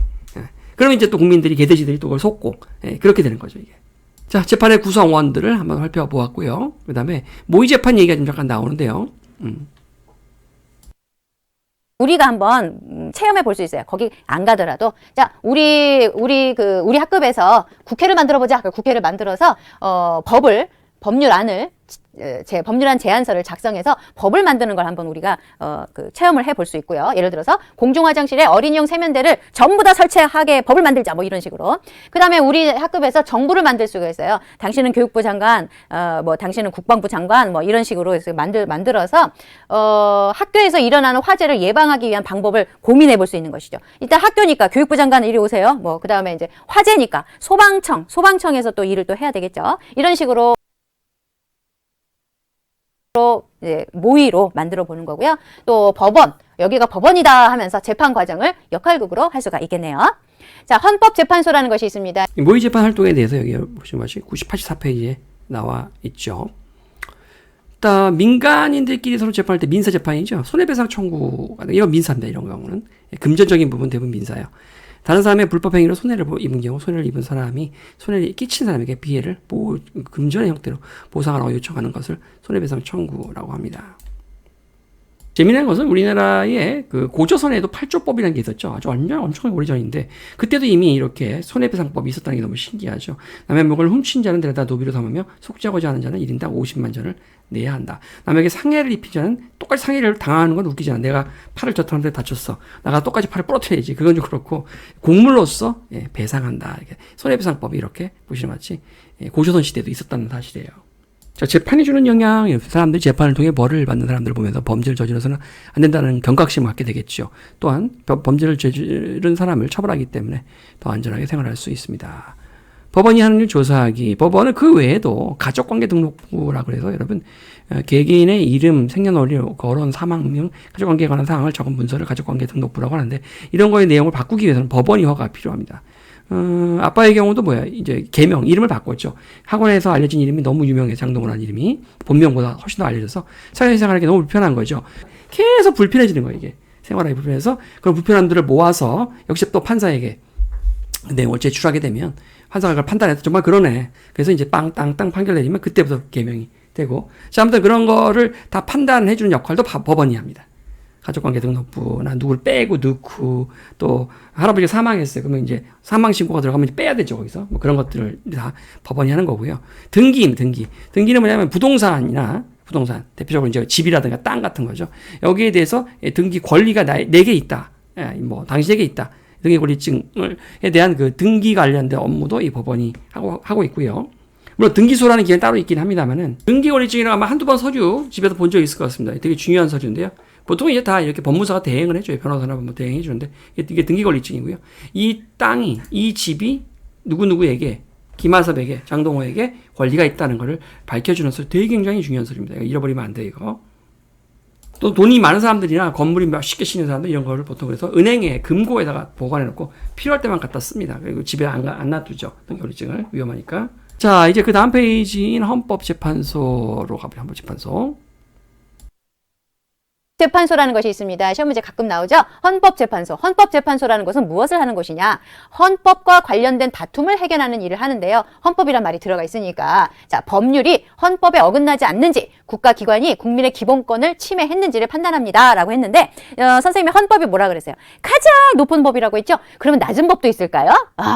그러면 이제 또 국민들이 개돼지들이 또 그걸 속고 그렇게 되는 거죠. 이게. 자, 재판의 구성원들을 한번 살펴보았고요. 그 다음에 모의 재판 얘기가 좀 잠깐 나오는데요. 우리가 한번 체험해 볼 수 있어요. 거기 안 가더라도. 자, 우리 학급에서 국회를 만들어 보자. 국회를 만들어서, 법률안 제안서를 작성해서 법을 만드는 걸 한번 우리가 체험을 해볼 수 있고요. 예를 들어서 공중화장실에 어린이용 세면대를 전부 다 설치하게 법을 만들자, 뭐 이런 식으로. 그 다음에 우리 학급에서 정부를 만들 수가 있어요. 당신은 교육부 장관, 당신은 국방부 장관, 뭐 이런 식으로 해서 만들어서 학교에서 일어나는 화재를 예방하기 위한 방법을 고민해 볼 수 있는 것이죠. 일단 학교니까 교육부 장관 이리 오세요. 뭐 그 다음에 이제 화재니까 소방청에서 또 일을 또 해야 되겠죠. 이런 식으로 이제 모의로 만들어 보는 거고요. 또 법원, 여기가 법원이다 하면서 재판 과정을 역할극으로 할 수가 있겠네요. 자, 헌법재판소라는 것이 있습니다. 모의 재판 활동에 대해서 여기 보시면 84페이지에 나와 있죠. 일단 민간인들끼리 서로 재판할 때 민사 재판이죠. 손해배상 청구가 이건 민사입니다. 이런 경우는 금전적인 부분 대부분 민사예요. 다른 사람의 불법 행위로 손해를 입은 경우 손해를 입은 사람이 손해를 끼친 사람에게 피해를 금전의 형태로 보상하라고 요청하는 것을 손해배상 청구라고 합니다. 재미난 것은 우리나라에 그 고조선에도 8조법이라는 게 있었죠. 아주 엄청 오래전인데 그때도 이미 이렇게 손해배상법이 있었다는 게 너무 신기하죠. 남의 물건을 훔친 자는 데려다 노비로 삼으며 속죄하고자 하는 자는 1인당 50만 전을 내야 한다. 남에게 상해를 입힌 자는 똑같이 상해를 당하는 건 웃기지 않아. 내가 팔을 저타는데 다쳤어. 나가 똑같이 팔을 부러뜨려야지. 그건 좀 그렇고 공물로서 배상한다. 이렇게 손해배상법이 이렇게 보시는 마치 고조선 시대도 있었다는 사실이에요. 자, 재판이 주는 영향, 사람들이 재판을 통해 벌을 받는 사람들을 보면서 범죄를 저질러서는 안 된다는 경각심을 갖게 되겠죠. 또한 범죄를 저지른 사람을 처벌하기 때문에 더 안전하게 생활할 수 있습니다. 법원이 하는 일 조사하기. 법원은 그 외에도 가족관계 등록부라고 해서 여러분 개개인의 이름, 생년월일, 거론, 사망명, 가족관계에 관한 사항을 적은 문서를 가족관계 등록부라고 하는데 이런 거의 내용을 바꾸기 위해서는 법원이 허가가 필요합니다. 아빠의 경우도 이제 개명, 이름을 바꿨죠. 학원에서 알려진 이름이 너무 유명해, 장동훈이라는 이름이. 본명보다 훨씬 더 알려져서 사회생활하기 너무 불편한 거죠. 계속 불편해지는 거예요, 이게. 생활하기 불편해서 그런 불편함들을 모아서 역시 또 판사에게 내용을 제출하게 되면 판사가 그걸 판단해서 정말 그러네. 그래서 이제 빵땅땅 판결 내리면 그때부터 개명이 되고. 자, 아무튼 그런 거를 다 판단해주는 역할도 법원이 합니다. 가족관계 등록부나 누구를 빼고 넣고 또 할아버지가 사망했어요. 그러면 이제 사망신고가 들어가면 이제 빼야 되죠. 거기서 뭐 그런 것들을 다 법원이 하는 거고요. 등기는 뭐냐면 부동산 대표적으로 이제 집이라든가 땅 같은 거죠. 여기에 대해서 등기 권리가 내게 있다. 뭐 당신에게 있다. 등기 권리증에 대한 그 등기 관련된 업무도 이 법원이 하고 있고요. 물론 등기소라는 기관이 따로 있긴 합니다만은 등기 권리증이라고 아마 한두 번 서류 집에서 본 적이 있을 것 같습니다. 되게 중요한 서류인데요. 보통 이제 다 이렇게 법무사가 대행을 해줘요. 변호사나 뭐 대행해 주는데 이게 등기 권리증이고요. 이 땅이, 이 집이 누구누구에게, 김하섭에게, 장동호에게 권리가 있다는 것을 밝혀주는 서류 되게 굉장히 중요한 서류입니다. 이거 잃어버리면 안 돼요, 이거. 또 돈이 많은 사람들이나 건물이 몇십 개 짓는 사람들 이런 거를 보통 그래서 은행에 금고에다가 보관해 놓고 필요할 때만 갖다 씁니다. 그리고 집에 안 놔두죠. 등기부증을 위험하니까. 자, 이제 그 다음 페이지인 헌법재판소로 가보죠. 헌법재판소. 재판소라는 것이 있습니다. 시험 문제 가끔 나오죠. 헌법재판소. 헌법재판소라는 것은 무엇을 하는 곳이냐? 헌법과 관련된 다툼을 해결하는 일을 하는데요. 헌법이란 말이 들어가 있으니까 자, 법률이 헌법에 어긋나지 않는지 국가기관이 국민의 기본권을 침해했는지를 판단합니다. 라고 했는데 선생님이 헌법이 뭐라 그랬어요? 가장 높은 법이라고 했죠? 그러면 낮은 법도 있을까요?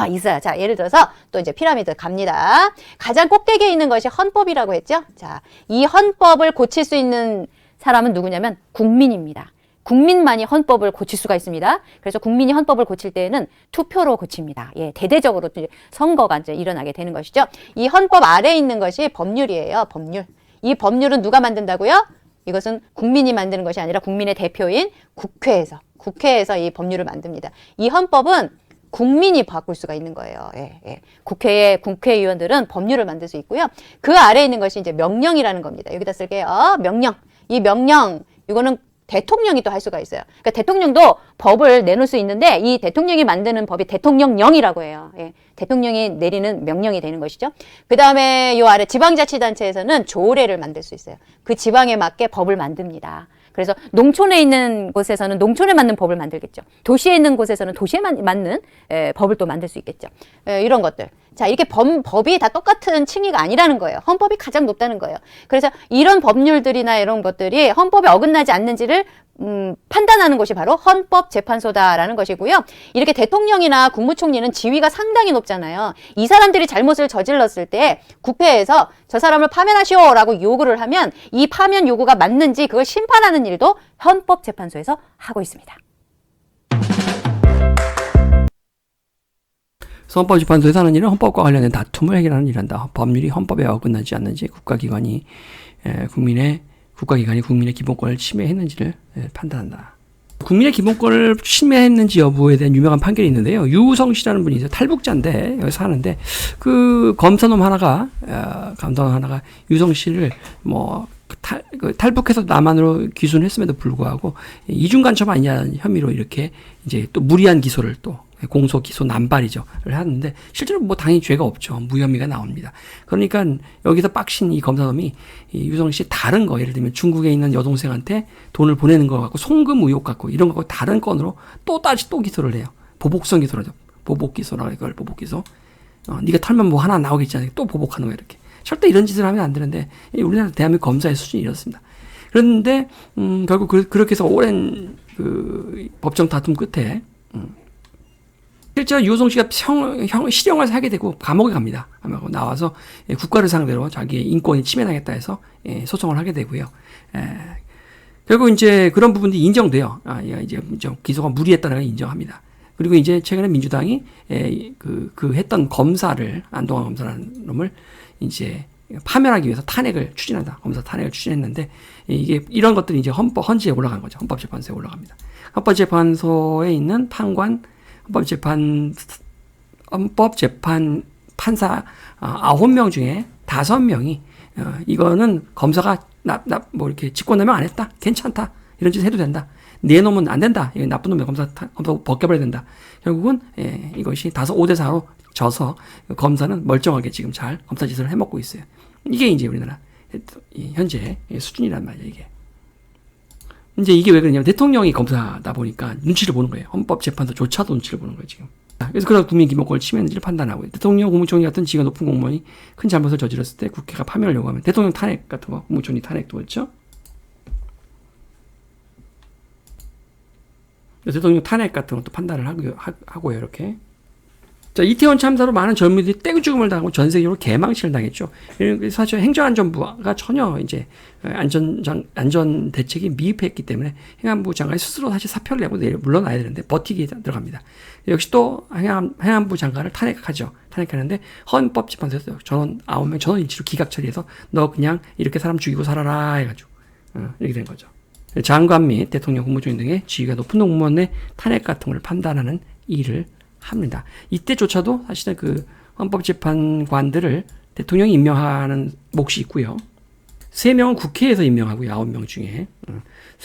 있어요. 자, 예를 들어서 또 이제 피라미드 갑니다. 가장 꼭대기에 있는 것이 헌법이라고 했죠? 자, 이 헌법을 고칠 수 있는 사람은 누구냐면 국민입니다. 국민만이 헌법을 고칠 수가 있습니다. 그래서 국민이 헌법을 고칠 때에는 투표로 고칩니다. 예, 대대적으로 선거가 이제 일어나게 되는 것이죠. 이 헌법 아래에 있는 것이 법률이에요. 법률. 이 법률은 누가 만든다고요? 이것은 국민이 만드는 것이 아니라 국민의 대표인 국회에서 이 법률을 만듭니다. 이 헌법은 국민이 바꿀 수가 있는 거예요. 예. 국회의원들은 법률을 만들 수 있고요. 그 아래에 있는 것이 이제 명령이라는 겁니다. 여기다 쓸게요. 명령. 이 명령, 이거는 대통령이 또 할 수가 있어요. 그러니까 대통령도 법을 내놓을 수 있는데 이 대통령이 만드는 법이 대통령령이라고 해요. 예, 대통령이 내리는 명령이 되는 것이죠. 그 다음에 요 아래 지방자치단체에서는 조례를 만들 수 있어요. 그 지방에 맞게 법을 만듭니다. 그래서 농촌에 있는 곳에서는 농촌에 맞는 법을 만들겠죠. 도시에 있는 곳에서는 도시에 맞는 법을 또 만들 수 있겠죠. 이런 것들. 자, 이렇게 법이 다 똑같은 층위가 아니라는 거예요. 헌법이 가장 높다는 거예요. 그래서 이런 법률들이나 이런 것들이 헌법에 어긋나지 않는지를 판단하는 것이 바로 헌법재판소다라는 것이고요. 이렇게 대통령이나 국무총리는 지위가 상당히 높잖아요. 이 사람들이 잘못을 저질렀을 때 국회에서 저 사람을 파면하시오라고 요구를 하면 이 파면 요구가 맞는지 그걸 심판하는 일도 헌법재판소에서 하고 있습니다. 헌법재판소에서 하는 일은 헌법과 관련된 다툼을 해결하는 일한다. 법률이 헌법에 어긋나지 않는지 국가기관이 국민의 기본권을 침해했는지를 판단한다. 국민의 기본권을 침해했는지 여부에 대한 유명한 판결이 있는데요. 유우성 씨라는 분이 있어요. 탈북자인데 여기서 사는데 그 검사놈 하나가 유우성 씨를 탈북해서 남한으로 귀순했음에도 불구하고 이중 간첩 아니냐는 혐의로 이렇게 이제 또 무리한 기소를 또 공소 기소 남발이죠를 하는데 실제로 뭐 당연히 죄가 없죠. 무혐의가 나옵니다. 그러니까 여기서 빡신 이 검사놈이 이 유성 씨 다른 거 예를 들면 중국에 있는 여동생한테 돈을 보내는 거 갖고 송금 의혹 갖고 이런 거 갖고 다른 건으로 또 기소를 해요. 보복성 기소를 하죠. 보복 기소라고 이걸 보복 기소. 네가 털면 뭐 하나 나오겠지 않아요. 또 보복하는 거야 이렇게. 절대 이런 짓을 하면 안 되는데 우리나라 대한민국 검사의 수준이 이렇습니다. 그런데 결국 그렇게 해서 오랜 그 법정 다툼 끝에 실제로 유호성 씨가 실형을 사게 되고 감옥에 갑니다. 감옥에 나와서 국가를 상대로 자기의 인권이 침해당했다 해서 소송을 하게 되고요. 결국 이제 그런 부분들이 인정돼요. 이제 기소가 무리했다는 걸 인정합니다. 그리고 이제 최근에 민주당이 그 했던 검사를 안동환 검사라는 놈을 이제 파면하기 위해서 탄핵을 추진한다. 검사 탄핵을 추진했는데 이게 이런 것들이 이제 헌지에 올라간 거죠. 헌법재판소에 올라갑니다. 헌법재판소에 있는 판관 헌법재판 판사 9명 중에 5명이 이거는 검사가 뭐 이렇게 직권남용 안 했다. 괜찮다. 이런 짓 해도 된다. 내 놈은 안 된다. 나쁜 놈이 검사 벗겨버려야 된다. 결국은 이것이 5-4로 져서 검사는 멀쩡하게 지금 잘 검사 짓을 해먹고 있어요. 이게 이제 우리나라 현재 수준이란 말이에요. 이제 이게 왜 그러냐면 대통령이 검사다 보니까 눈치를 보는 거예요. 헌법재판소조차도 눈치를 보는 거예요, 지금. 그래서 그런 국민 기본권을 침해했는지를 판단하고요. 대통령, 국무총리 같은 지위가 높은 공무원이 큰 잘못을 저질렀을 때 국회가 파면을 요구하면 대통령 탄핵 같은 거, 국무총리 탄핵도 그렇죠. 대통령 탄핵 같은 것도 판단을 하고요, 이렇게. 자, 이태원 참사로 많은 젊은이들이 떼죽음을 당하고 전 세계적으로 개망신을 당했죠. 사실 행정안전부가 전혀 이제 안전 대책이 미흡했기 때문에 행안부 장관이 스스로 사실 사표를 내고 물러나야 되는데 버티기에 들어갑니다. 역시 또 행안부 장관을 탄핵하죠. 탄핵하는데 헌법재판소에서 전원 9명 전원 일치로 기각 처리해서 너 그냥 이렇게 사람 죽이고 살아라 해가지고 이렇게 된 거죠. 장관 및 대통령, 국무총리 등의 지위가 높은 공무원의 탄핵 같은 걸 판단하는 일을 합니다. 이때조차도 사실은 그 헌법재판관들을 대통령이 임명하는 몫이 있고요. 3명은 국회에서 임명하고요. 9명 중에.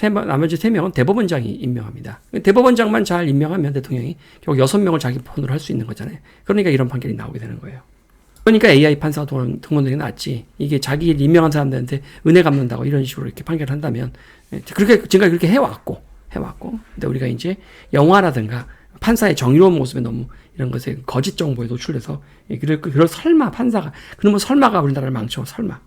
나머지 3명은 대법원장이 임명합니다. 대법원장만 잘 임명하면 대통령이 결국 6명을 자기 폰으로 할 수 있는 거잖아요. 그러니까 이런 판결이 나오게 되는 거예요. 그러니까 AI 판사가 등원되는 게 낫지. 이게 자기 임명한 사람들한테 은혜 갚는다고 이런 식으로 이렇게 판결을 한다면, 그렇게, 지금까지 그렇게 해왔고. 근데 우리가 이제 영화라든가 판사의 정의로운 모습에 너무 이런 것에 거짓 정보에 노출돼서, 그럴 설마 판사가, 그러면 설마가 우리나라를 망쳐, 설마.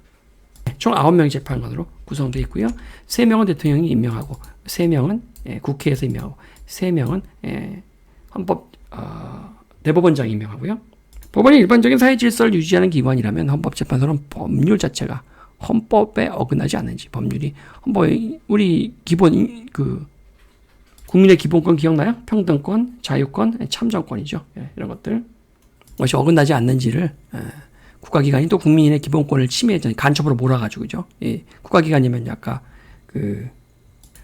총 9명의 재판관으로 구성되어 있고요. 3명은 대통령이 임명하고, 3명은 국회에서 임명하고, 3명은 대법원장이 임명하고요. 법원이 일반적인 사회 질서를 유지하는 기관이라면 헌법재판소는 법률 자체가 헌법에 어긋나지 않는지, 법률이 우리 기본 국민의 기본권 기억나요? 평등권, 자유권, 참정권이죠. 이런 것들 것이 어긋나지 않는지를 국가기관이 또 국민의 기본권을 침해하지 간첩으로 몰아가지고, 그죠? 국가기관이면 아까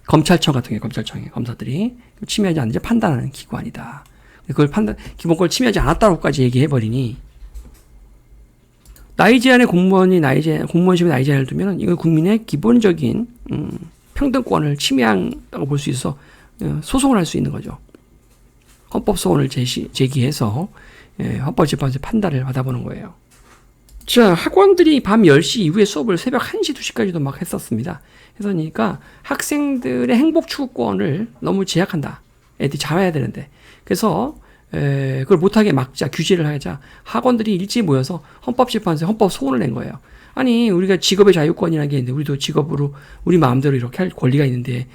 검찰청 같은 게 검사들이 침해하지 않는지 판단하는 기관이다. 그걸 기본권을 침해하지 않았다고까지 얘기해버리니, 나이 제한의 공무원 시험에 나이 제한을 두면은 이건 국민의 기본적인 평등권을 침해한다고 볼 수 있어 소송을 할 수 있는 거죠. 헌법소원을 제기해서 헌법재판소의 판단을 받아보는 거예요. 자, 학원들이 밤 10시 이후에 수업을 새벽 1시, 2시까지도 막 했었습니다. 그러니까 학생들의 행복 추구권을 너무 제약한다. 애들이 자야 되는데. 그래서 그걸 못하게 막자, 규제를 하자 학원들이 일찍 모여서 헌법재판소에 헌법소원을 낸 거예요. 아니, 우리가 직업의 자유권이라는 게 있는데 우리도 직업으로 우리 마음대로 이렇게 할 권리가 있는데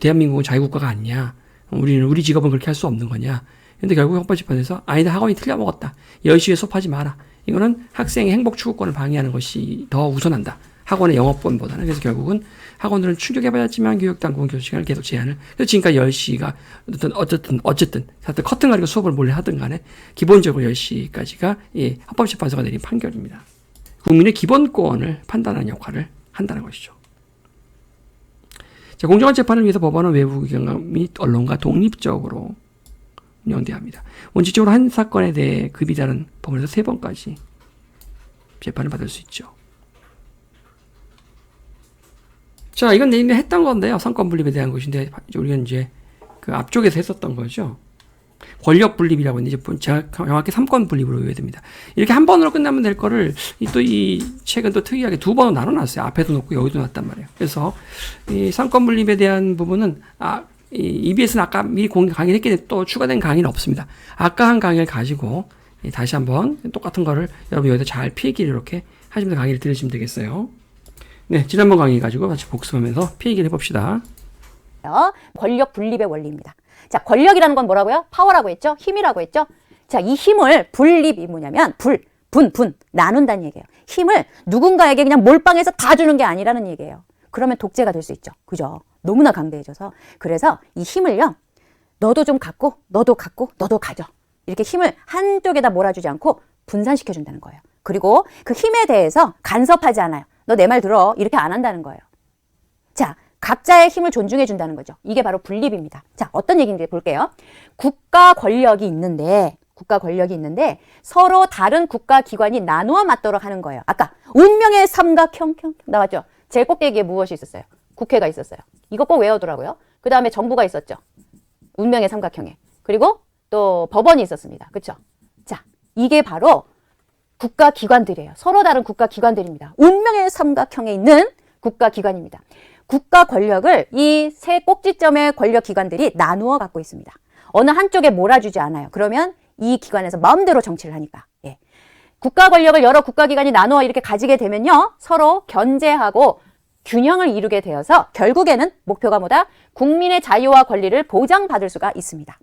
대한민국은 자유국가가 아니냐, 우리 직업은 그렇게 할 수 없는 거냐. 근데 결국 헌법재판소에서 아니다, 학원이 틀려먹었다, 10시에 수업하지 마라, 이거는 학생의 행복 추구권을 방해하는 것이 더 우선한다, 학원의 영업권보다는. 그래서 결국은 학원들은 충격해봤지만 교육당국은 교수시간을 계속 제한을. 그래서 지금까지 10시가 어쨌든 커튼 가리고 수업을 몰래 하든 간에 기본적으로 10시까지가 헌법재판소가 내린 판결입니다. 국민의 기본권을 판단하는 역할을 한다는 것이죠. 자, 공정한 재판을 위해서 법원은 외부기관 및 언론과 독립적으로 운영돼야 합니다. 원칙적으로 한 사건에 대해 급이 다른 법원에서 3번까지 재판을 받을 수 있죠. 자, 이건 내일에 했던 건데요. 삼권 분립에 대한 것인데, 우리는 이제 그 앞쪽에서 했었던 거죠. 권력 분립이라고 했는데, 이제 정확히 3권 분립으로 외워야 됩니다. 이렇게 한 번으로 끝나면 될 거를 또 이 책은 또 특이하게 2번으로 나눠놨어요. 앞에도 놓고 여기도 놨단 말이에요. 그래서 이 3권 분립에 대한 부분은 EBS는 아까 미리 강의를 했기 때문에 또 추가된 강의는 없습니다. 아까 한 강의를 가지고 다시 한번 똑같은 거를 여러분 여기다 잘 필기를 이렇게 하시면서 강의를 들으시면 되겠어요. 네, 지난번 강의 가지고 같이 복습하면서 필기를 해봅시다. 권력 분립의 원리입니다. 자, 권력이라는 건 뭐라고요? 파워라고 했죠? 힘이라고 했죠? 자, 이 힘을 분립이 뭐냐면 분 나눈다는 얘기예요. 힘을 누군가에게 그냥 몰빵해서 다 주는 게 아니라는 얘기예요. 그러면 독재가 될 수 있죠. 그죠? 너무나 강대해져서. 그래서 이 힘을요, 너도 좀 갖고, 너도 갖고, 너도 가져. 이렇게 힘을 한쪽에다 몰아주지 않고 분산시켜준다는 거예요. 그리고 그 힘에 대해서 간섭하지 않아요. 너 내 말 들어. 이렇게 안 한다는 거예요. 자, 각자의 힘을 존중해 준다는 거죠. 이게 바로 분립입니다. 자, 어떤 얘기인지 볼게요. 국가 권력이 있는데 서로 다른 국가기관이 나누어 맞도록 하는 거예요. 아까 운명의 삼각형 나왔죠? 제일 꼭대기에 무엇이 있었어요? 국회가 있었어요. 이거 꼭 외우더라고요. 그 다음에 정부가 있었죠. 운명의 삼각형에. 그리고 또 법원이 있었습니다. 그렇죠? 자, 이게 바로 국가기관들이에요. 서로 다른 국가기관들입니다. 운명의 삼각형에 있는 국가기관입니다. 국가 권력을 이 세 꼭지점의 권력기관들이 나누어 갖고 있습니다. 어느 한쪽에 몰아주지 않아요. 그러면 이 기관에서 마음대로 정치를 하니까. 국가 권력을 여러 국가기관이 나누어 이렇게 가지게 되면요, 서로 견제하고 균형을 이루게 되어서 결국에는 목표가 뭐다? 국민의 자유와 권리를 보장받을 수가 있습니다.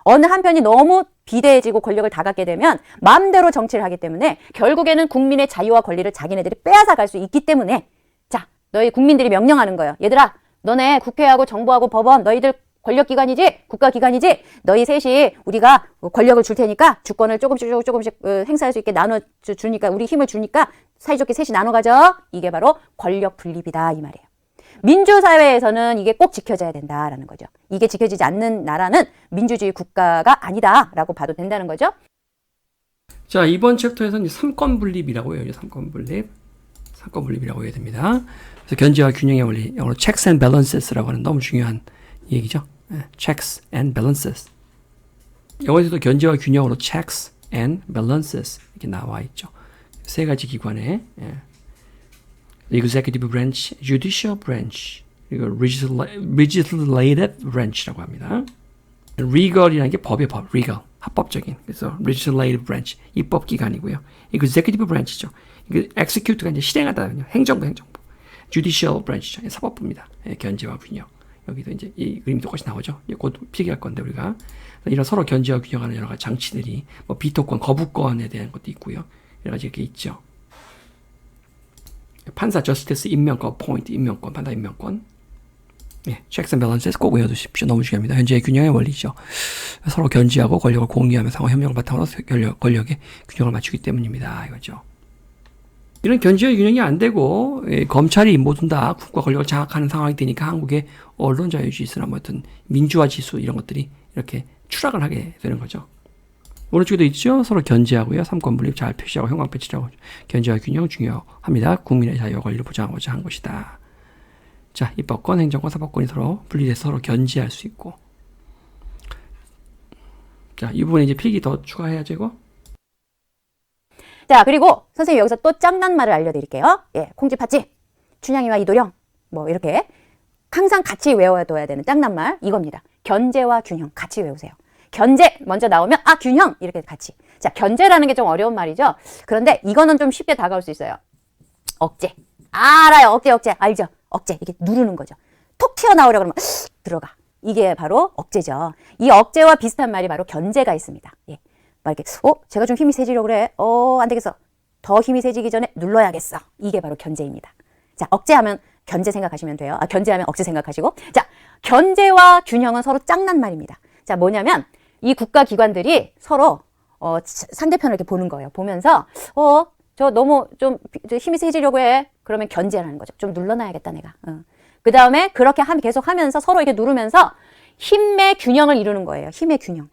어느 한편이 너무 비대해지고 권력을 다 갖게 되면 마음대로 정치를 하기 때문에 결국에는 국민의 자유와 권리를 자기네들이 빼앗아갈 수 있기 때문에, 자, 너희 국민들이 명령하는 거예요. 얘들아, 너네 국회하고 정부하고 법원, 너희들 권력기관이지? 국가기관이지? 너희 셋이 우리가 권력을 줄 테니까 주권을 조금씩 행사할 수 있게 나눠주니까, 우리 힘을 주니까 사이좋게 셋이 나눠 가져. 이게 바로 권력 분립이다, 이 말이에요. 민주사회에서는 이게 꼭 지켜져야 된다라는 거죠. 이게 지켜지지 않는 나라는 민주주의 국가가 아니다라고 봐도 된다는 거죠. 자, 이번 챕터에서는 3권 분립이라고 해요. 3권 분립. 삼권 분립이라고 해야 됩니다. 그래서 견제와 균형의 원리, 영어로 checks and balances라고 하는 너무 중요한 얘기죠. checks and balances. 영어에서도 견제와 균형으로 checks and balances 이렇게 나와 있죠. 세 가지 기관에 executive branch, judicial branch, 그리고 legislative branch라고 합니다. legal이라는 게 법의 법, legal, 합법적인. 그래서 legislative branch, 입법기관이고요. executive branch죠. execute가 이제 실행하다는요. 행정부. judicial branch죠. 사법부입니다. 견제와 균형. 여기도 이제 이 그림이 똑같이 나오죠. 곧 필기할 건데 우리가 이런 서로 견제와 균형하는 여러 가지 장치들이 뭐 비토권, 거부권에 대한 것도 있고요. 여러 가지 이렇게 있죠. 판사, 저스티스, 임명권, 포인트, 임명권, 판사 임명권. checks and balances 꼭 외워두십시오. 너무 중요합니다. 현재의 균형의 원리죠. 서로 견제하고 권력을 공유하며 상호 협력을 바탕으로 권력의 균형을 맞추기 때문입니다. 이거죠. 이런 견제와 균형이 안 되고 검찰이 모두 다 국가 권력을 장악하는 상황이 되니까 한국의 언론 자유지수나 뭐 어떤 민주화 지수 이런 것들이 이렇게 추락을 하게 되는 거죠. 오른쪽에도 있죠. 서로 견제하고요. 삼권 분립 잘 표시하고 형광 배치하고 견제와 균형 중요합니다. 국민의 자유와 권리를 보장하고자 한 것이다. 자, 입법권, 행정권, 사법권이 서로 분리돼서 서로 견제할 수 있고. 자, 이 부분에 이제 필기 더 추가해야죠, 이거. 자, 그리고 선생님 여기서 또 짱난말을 알려드릴게요. 예, 콩쥐 팥쥐, 춘향이와 이도령, 뭐 이렇게 항상 같이 외워둬야 되는 짱난말 이겁니다. 견제와 균형 같이 외우세요. 견제 먼저 나오면 균형 이렇게 같이. 자, 견제라는 게 좀 어려운 말이죠. 그런데 이거는 좀 쉽게 다가올 수 있어요. 억제. 알아요. 억제 알죠? 억제 이게 누르는 거죠. 톡 튀어나오려 그러면 들어가. 이게 바로 억제죠. 이 억제와 비슷한 말이 바로 견제가 있습니다. 예. 막 이렇게 제가 좀 힘이 세지려고 그래. 안 되겠어. 더 힘이 세지기 전에 눌러야겠어. 이게 바로 견제입니다. 자, 억제하면 견제 생각하시면 돼요. 견제하면 억제 생각하시고. 자, 견제와 균형은 서로 짱난 말입니다. 자, 뭐냐면 이 국가기관들이 서로 상대편을 이렇게 보는 거예요. 보면서 저 너무 좀 힘이 세지려고 해. 그러면 견제라는 거죠. 좀 눌러놔야겠다 내가. 그 다음에 그렇게 계속 하면서 서로 이렇게 누르면서 힘의 균형을 이루는 거예요. 힘의 균형.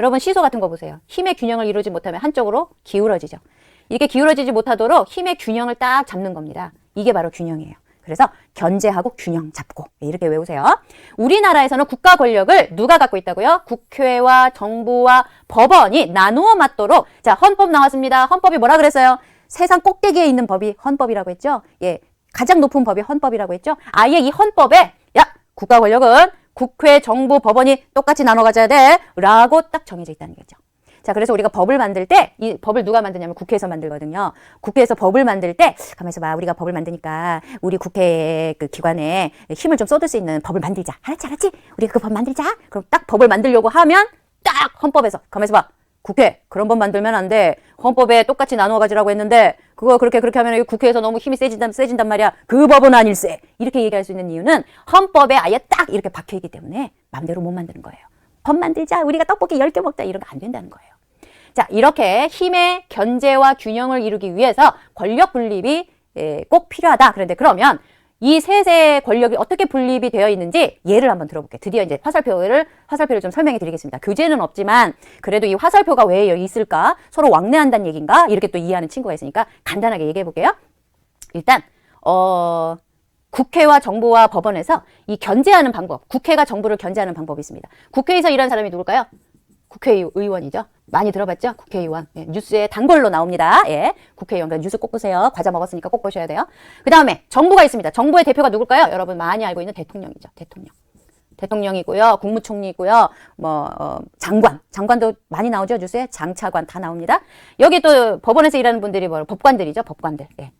여러분 시소 같은 거 보세요. 힘의 균형을 이루지 못하면 한쪽으로 기울어지죠. 이게 기울어지지 못하도록 힘의 균형을 딱 잡는 겁니다. 이게 바로 균형이에요. 그래서 견제하고 균형 잡고 이렇게 외우세요. 우리나라에서는 국가 권력을 누가 갖고 있다고요? 국회와 정부와 법원이 나누어 맞도록. 자, 헌법 나왔습니다. 헌법이 뭐라 그랬어요? 세상 꼭대기에 있는 법이 헌법이라고 했죠. 예, 가장 높은 법이 헌법이라고 했죠. 아예 이 헌법에 국가 권력은 국회, 정부, 법원이 똑같이 나눠 가져야 돼 라고 딱 정해져 있다는 거죠. 자, 그래서 우리가 법을 만들 때 이 법을 누가 만드냐면 국회에서 만들거든요. 국회에서 법을 만들 때 가만있어 봐. 우리가 법을 만드니까 우리 국회 그 기관에 힘을 좀 쏟을 수 있는 법을 만들자. 알았지? 우리가 그 법 만들자. 그럼 딱 법을 만들려고 하면 딱 헌법에서 가만있어 봐. 국회 그런 법 만들면 안 돼. 헌법에 똑같이 나누어 가지라고 했는데 그거 그렇게 하면 국회에서 너무 힘이 세진단 말이야. 그 법은 아닐세. 이렇게 얘기할 수 있는 이유는 헌법에 아예 딱 이렇게 박혀있기 때문에 마음대로 못 만드는 거예요. 법 만들자. 우리가 떡볶이 10개 먹자. 이런 거 안 된다는 거예요. 자, 이렇게 힘의 견제와 균형을 이루기 위해서 권력 분립이 꼭 필요하다. 그런데 그러면 이 셋의 권력이 어떻게 분립이 되어 있는지 예를 한번 들어볼게요. 드디어 이제 화살표를 좀 설명해 드리겠습니다. 교재는 없지만 그래도 이 화살표가 왜 여기 있을까? 서로 왕래한다는 얘기인가? 이렇게 또 이해하는 친구가 있으니까 간단하게 얘기해 볼게요. 일단 국회와 정부와 법원에서 이 견제하는 방법, 국회가 정부를 견제하는 방법이 있습니다. 국회에서 일하는 사람이 누굴까요? 국회의원이죠. 많이 들어봤죠? 국회의원. 예, 뉴스에 단골로 나옵니다. 예, 국회의원. 그러니까 뉴스 꼭 보세요. 과자 먹었으니까 꼭 보셔야 돼요. 그 다음에 정부가 있습니다. 정부의 대표가 누굴까요? 여러분 많이 알고 있는 대통령이죠. 대통령이고요. 국무총리이고요. 장관도 많이 나오죠. 뉴스에. 장차관 다 나옵니다. 여기 또 법원에서 일하는 분들이 법관들이죠. 법관들. 예.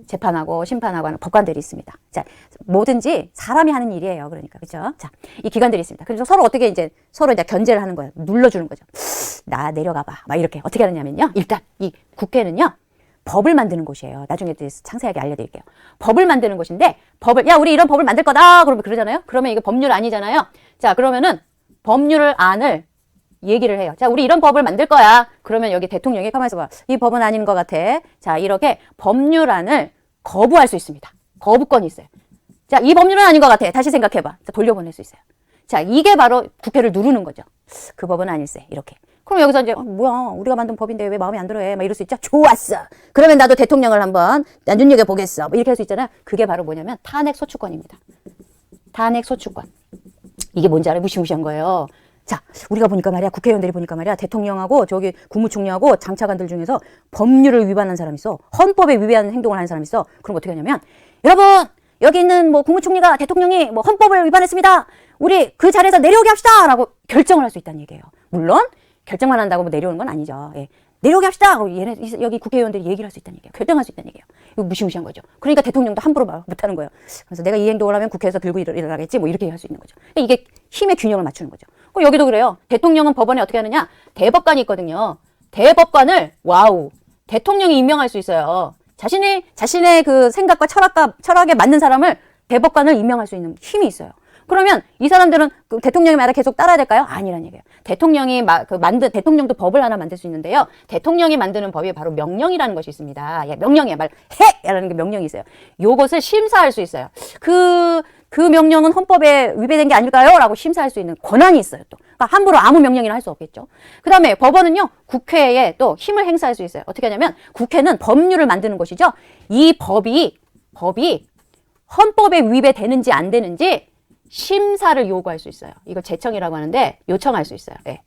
재판하고 심판하고 하는 법관들이 있습니다. 자, 뭐든지 사람이 하는 일이에요. 그러니까 그렇죠? 자, 이 기관들이 있습니다. 그래서 서로 견제를 하는 거예요. 눌러주는 거죠. 나 내려가봐. 막 이렇게 어떻게 하느냐면요. 일단 이 국회는요 법을 만드는 곳이에요. 나중에 상세하게 알려드릴게요. 법을 만드는 곳인데 우리 이런 법을 만들 거다. 그러잖아요. 그러면 이게 법률 안이잖아요. 자, 그러면은 법률 안을 얘기를 해요. 자, 우리 이런 법을 만들 거야. 그러면 여기 대통령이 가만있어 봐. 이 법은 아닌 것 같아. 자, 이렇게 법률안을 거부할 수 있습니다. 거부권이 있어요. 자, 이 법률은 아닌 것 같아. 다시 생각해봐. 자, 돌려보낼 수 있어요. 자, 이게 바로 국회를 누르는 거죠. 그 법은 아닐세. 이렇게. 그럼 여기서 이제 뭐야 우리가 만든 법인데 왜 마음에 안 들어해? 막 이럴 수 있죠. 좋았어. 그러면 나도 대통령을 한번 눈여겨 보겠어. 뭐 이렇게 할 수 있잖아요. 그게 바로 뭐냐면 탄핵 소추권입니다. 탄핵 소추권. 이게 뭔지 알아요? 무시무시한 거예요. 자, 우리가 보니까 말이야, 국회의원들이 보니까 말이야, 대통령하고 저기 국무총리하고 장차관들 중에서 법률을 위반한 사람이 있어. 헌법에 위배하는 행동을 하는 사람이 있어. 그럼 어떻게 하냐면, 여러분, 여기 있는 뭐 국무총리가 대통령이 뭐 헌법을 위반했습니다. 우리 그 자리에서 내려오게 합시다! 라고 결정을 할 수 있다는 얘기예요. 물론, 결정만 한다고 뭐 내려오는 건 아니죠. 예. 내려오게 합시다! 하고 얘네, 여기 국회의원들이 얘기를 할 수 있다는 얘기예요. 결정할 수 있다는 얘기예요. 이거 무시무시한 거죠. 그러니까 대통령도 함부로 말 못하는 거예요. 그래서 내가 이 행동을 하면 국회에서 들고 일어나겠지? 뭐 이렇게 할 수 있는 거죠. 이게 힘의 균형을 맞추는 거죠. 여기도 그래요. 대통령은 법원에 어떻게 하느냐? 대법관이 있거든요. 대법관을, 와우, 대통령이 임명할 수 있어요. 자신의 그 생각과 철학에 맞는 사람을 대법관을 임명할 수 있는 힘이 있어요. 그러면 이 사람들은 그 대통령의 말을 계속 따라야 될까요? 아니란 얘기예요. 대통령도 법을 하나 만들 수 있는데요. 대통령이 만드는 법이 바로 명령이라는 것이 있습니다. 야, 명령이야. 해! 라는 게 명령이 있어요. 요것을 심사할 수 있어요. 그 명령은 헌법에 위배된 게 아닐까요? 라고 심사할 수 있는 권한이 있어요, 또. 그러니까 함부로 아무 명령이나 할 수 없겠죠. 그 다음에 법원은요, 국회에 또 힘을 행사할 수 있어요. 어떻게 하냐면, 국회는 법률을 만드는 것이죠. 이 법이 헌법에 위배되는지 안 되는지 심사를 요구할 수 있어요. 이걸 제청이라고 하는데, 요청할 수 있어요. 예.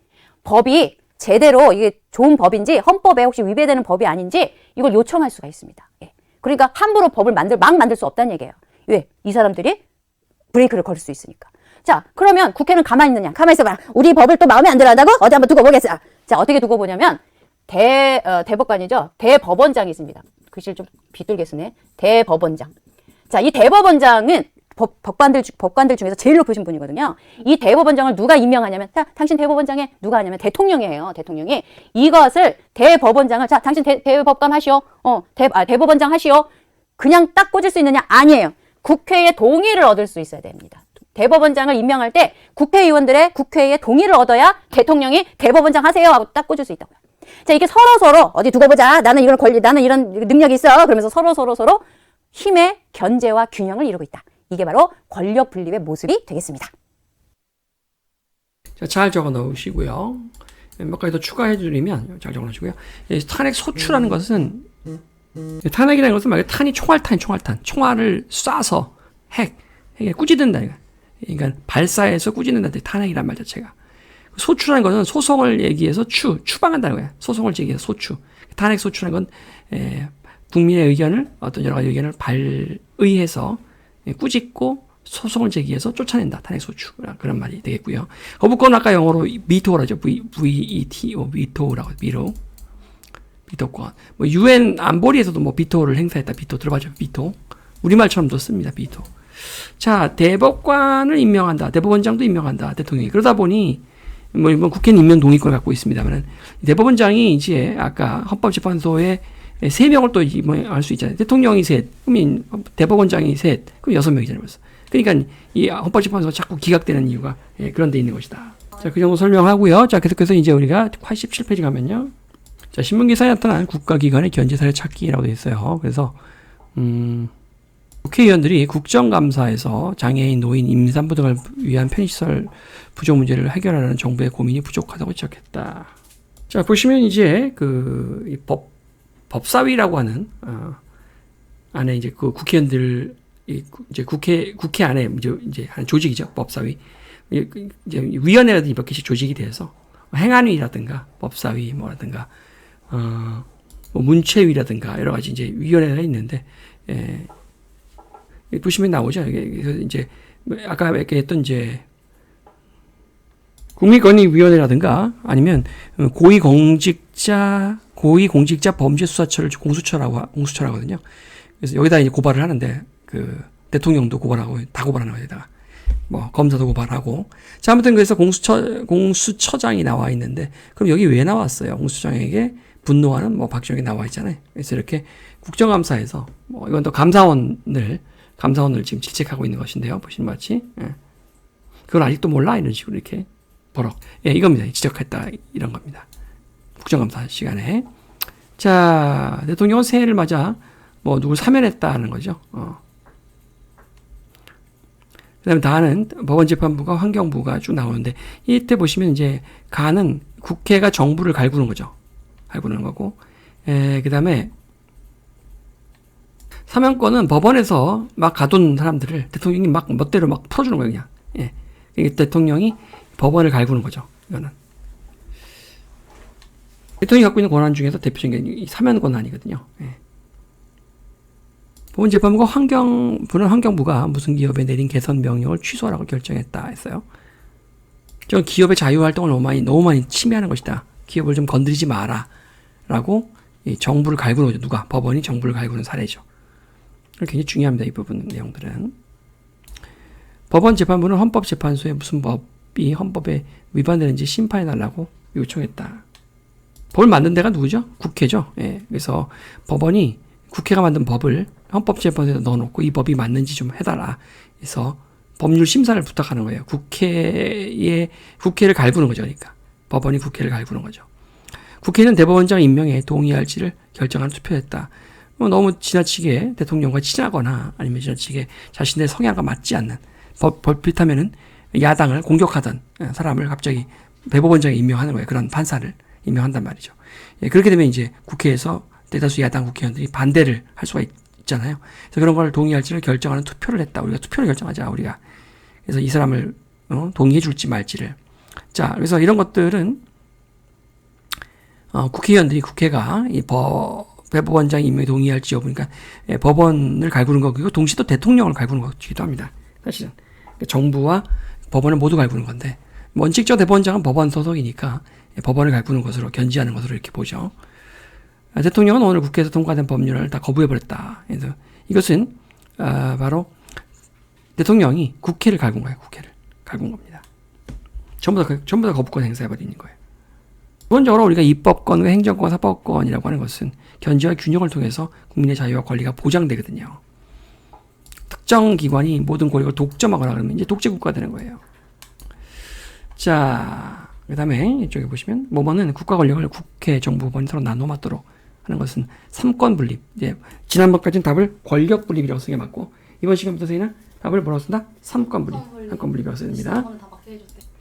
법이 제대로 이게 좋은 법인지, 헌법에 혹시 위배되는 법이 아닌지, 이걸 요청할 수가 있습니다. 예. 그러니까 함부로 법을 막 만들 수 없다는 얘기예요. 왜? 이 사람들이 브레이크를 걸 수 있으니까. 자, 그러면 국회는 가만히 있느냐? 가만히 있어봐. 우리 법을 또 마음에 안 들어 한다고? 어디 한번 두고 보겠어. 자, 어떻게 두고 보냐면, 대법관이죠. 대법원장이 있습니다. 글씨를 좀 비뚤게 쓰네. 대법원장. 자, 이 대법원장은 법관들 중에서 제일 높으신 분이거든요. 이 대법원장을 누가 임명하냐면, 자, 당신 대법원장에 누가 하냐면 대통령이에요. 대통령이. 이것을 대법원장을, 자, 당신 대법관 하시오. 대법원장 하시오. 그냥 딱 꽂을 수 있느냐? 아니에요. 국회의 동의를 얻을 수 있어야 됩니다. 대법원장을 임명할 때 국회의원들의 국회의 동의를 얻어야 대통령이 대법원장 하세요 하고 딱 꽂을 수 있다고요. 자, 이렇게 서로 어디 두고 보자. 나는 이런 능력이 있어. 그러면서 서로 힘의 견제와 균형을 이루고 있다. 이게 바로 권력 분립의 모습이 되겠습니다. 자, 잘 적어 넣으시고요. 몇 가지 더 추가해 드리면 잘 적어 놓으시고요. 탄핵 소추라는 것은 탄핵이라는 것은 말 탄이 총알탄. 총알을 쏴서 핵에 꾸짖는다. 그러니까 발사해서 꾸짖는다. 탄핵이란 말 자체가. 소추라는 것은 소송을 얘기해서 추방한다는 거야. 소송을 제기해서 소추. 탄핵 소추라는 건 국민의 의견을 어떤 여러 가지 의견을 발의해서 꾸짖고 소송을 제기해서 쫓아낸다. 탄핵 소추. 그런 말이 되겠고요. 거부권은 아까 영어로 비토라고 하죠. V-E-T-O, 비토라고 비로. 비토권. 뭐 UN 안보리에서도 뭐 비토를 행사했다. 비토 들어봤죠? 비토. 우리말처럼도 씁니다. 비토. 자, 대법관을 임명한다. 대법원장도 임명한다. 대통령이. 그러다 보니 뭐 이번 국회는 임명 동의권을 갖고 있습니다만은 대법원장이 이제 아까 헌법재판소에 3명을 또 임명할 수 있잖아요. 대통령이 셋, 그러면 대법원장이 셋, 그럼 6명이잖아요. 벌써. 그러니까 이 헌법재판소가 자꾸 기각되는 이유가 그런 데 있는 것이다. 자, 그 정도 설명하고요. 자, 계속해서 이제 우리가 87페이지 가면요. 자, 신문기사에 나타난 국가기관의 견제사례 찾기라고 되어 있어요. 그래서 국회의원들이 국정감사에서 장애인, 노인, 임산부 등을 위한 편의시설 부족 문제를 해결하려는 정부의 고민이 부족하다고 지적했다. 자, 보시면 이제 이 법사위라고 하는 안에 이제 그 국회의원들 이제 국회 안에 이제 한 조직이죠. 법사위. 이제 위원회라든지 몇 개씩 조직이 돼서 행안위라든가 법사위 뭐라든가 뭐 문체위라든가 여러 가지 이제 위원회가 있는데 보시면 나오죠. 그래서 이제 아까 얘기했던 이제 국민권익위원회라든가 아니면 고위공직자 범죄수사처를 공수처라고 하거든요. 그래서 여기다 이제 고발을 하는데 그 대통령도 고발하고 다 고발하는 거에다가 뭐 검사도 고발하고. 자, 아무튼 그래서 공수처장이 나와 있는데 그럼 여기 왜 나왔어요? 공수처장에게 분노하는 뭐 박정희 나와 있잖아요. 그래서 이렇게 국정감사에서 뭐 이건 또 감사원을 지금 질책하고 있는 것인데요. 보시는 바같이 그걸 아직도 몰라 이런 식으로 이렇게 버럭 이겁니다. 지적했다 이런 겁니다. 국정감사 시간에. 자, 대통령은 새해를 맞아 뭐 누굴 사면했다는 거죠. 그다음에 다는 법원재판부가 환경부가 쭉 나오는데 이때 보시면 이제 가는 국회가 정부를 갈구는 거죠. 갈구는 거고. 그 다음에 사면권은 법원에서 막 가둔 사람들을 대통령이 막 멋대로 막 풀어주는 거예요, 그냥. 예. 이게 대통령이 법원을 갈구는 거죠. 이거는. 대통령이 갖고 있는 권한 중에서 대표적인 게 이 사면 권한이거든요. 예. 법원재판부가 환경부가 무슨 기업에 내린 개선 명령을 취소하라고 결정했다 했어요. 저 기업의 자유활동을 너무 많이 침해하는 것이다. 기업을 좀 건드리지 마라. 라고 이 정부를 갈구는 거죠. 누가? 법원이 정부를 갈구는 사례죠. 굉장히 중요합니다. 이 부분 내용들은. 법원재판부는 헌법재판소에 무슨 법이 헌법에 위반되는지 심판해달라고 요청했다. 법을 만든 데가 누구죠? 국회죠. 예. 그래서 법원이 국회가 만든 법을 헌법재판소에 넣어놓고 이 법이 맞는지 좀 해달라. 그래서 법률 심사를 부탁하는 거예요. 국회를 갈구는 거죠. 그러니까. 법원이 국회를 갈구는 거죠. 국회는 대법원장 임명에 동의할지를 결정하는 투표였다. 너무 지나치게 대통령과 친하거나 아니면 지나치게 자신의 성향과 맞지 않는 벌핏하면은 야당을 공격하던 사람을 갑자기 대법원장에 임명하는 거예요. 그런 판사를 임명한단 말이죠. 예, 그렇게 되면 이제 국회에서 대다수 야당 국회의원들이 반대를 할 수가 있잖아요. 그래서 그런 걸 동의할지를 결정하는 투표를 했다. 우리가 투표를 결정하자, 우리가. 그래서 이 사람을 동의해 줄지 말지를. 자, 그래서 이런 것들은 국회의원들이 국회가 이 대법원장 임명에 동의할지 여부니까 법원을 갈구는 거고 동시에 또 대통령을 갈구는 거기도 합니다. 사실은 정부와 법원을 모두 갈구는 건데 원칙적 대법원장은 법원 소속이니까 법원을 갈구는 것으로 견지하는 것으로 이렇게 보죠. 대통령은 오늘 국회에서 통과된 법률을 다 거부해버렸다. 그래서 이것은 바로 대통령이 국회를 갈군 거예요. 국회를 갈군 겁니다. 전부 다 거부권 행사해버리는 거예요. 기본적으로 우리가 입법권과 행정권, 사법권이라고 하는 것은 견제와 균형을 통해서 국민의 자유와 권리가 보장되거든요. 특정 기관이 모든 권력을 독점하거나 그러면 이제 독재국가가 되는 거예요. 자, 그 다음에 이쪽에 보시면 모범은 국가 권력을 국회, 정부, 법원이 서로 나눠 맡도록 하는 것은 삼권 분립. 이제 지난번까지는 답을 권력 분립이라고 쓰게 맞고 이번 시간부터 저희는 답을 뭐라고 쓴다? 삼권 분립. 삼권 분립이라고 씁니다.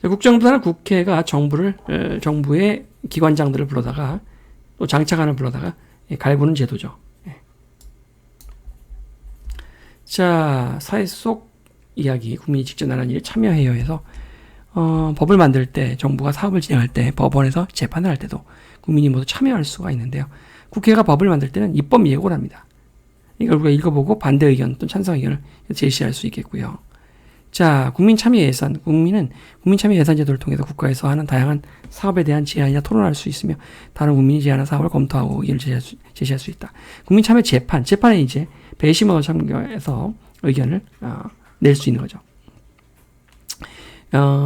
국정부나 국회가 정부의 기관장들을 불러다가 또 장차관을 불러다가 갈구는 제도죠. 자, 사회 속 이야기, 국민이 직접 나라는 일에 참여해야 해서 법을 만들 때, 정부가 사업을 진행할 때, 법원에서 재판을 할 때도 국민이 모두 참여할 수가 있는데요. 국회가 법을 만들 때는 입법 예고를 합니다. 이걸 우리가 읽어보고 반대 의견 또는 찬성 의견을 제시할 수 있겠고요. 자, 국민 참여 예산. 국민은 국민 참여 예산 제도를 통해서 국가에서 하는 다양한 사업에 대한 제안이나 토론할 수 있으며 다른 국민이 제안한 사업을 검토하고 의견을 제시할 수 있다. 국민 참여 재판. 재판에 이제 배심원을 참여해서 의견을 낼 수 있는 거죠.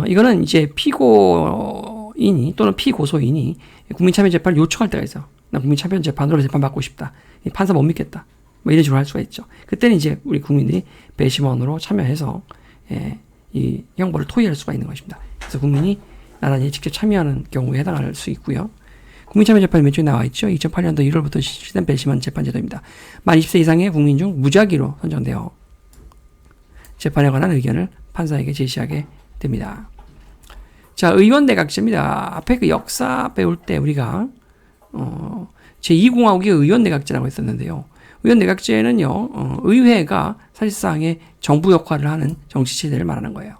이거는 이제 피고인이 또는 피고소인이 국민 참여 재판을 요청할 때가 있어. 나 국민 참여 재판으로 재판 받고 싶다. 판사 못 믿겠다. 뭐 이런 식으로 할 수가 있죠. 그때는 이제 우리 국민들이 배심원으로 참여해서 이 형벌을 토의할 수가 있는 것입니다. 그래서 국민이 나란히 직접 참여하는 경우에 해당할 수 있고요. 국민참여재판이 몇 쪽에 나와 있죠. 2008년도 1월부터 실시된 배심원 재판제도입니다. 만 20세 이상의 국민 중 무작위로 선정되어 재판에 관한 의견을 판사에게 제시하게 됩니다. 자, 의원내각제입니다. 앞에 그 역사 배울 때 우리가 제2공화국의 의원내각제라고 했었는데요. 의원내각제는요, 의회가 사실상의 정부 역할을 하는 정치체제를 말하는 거예요.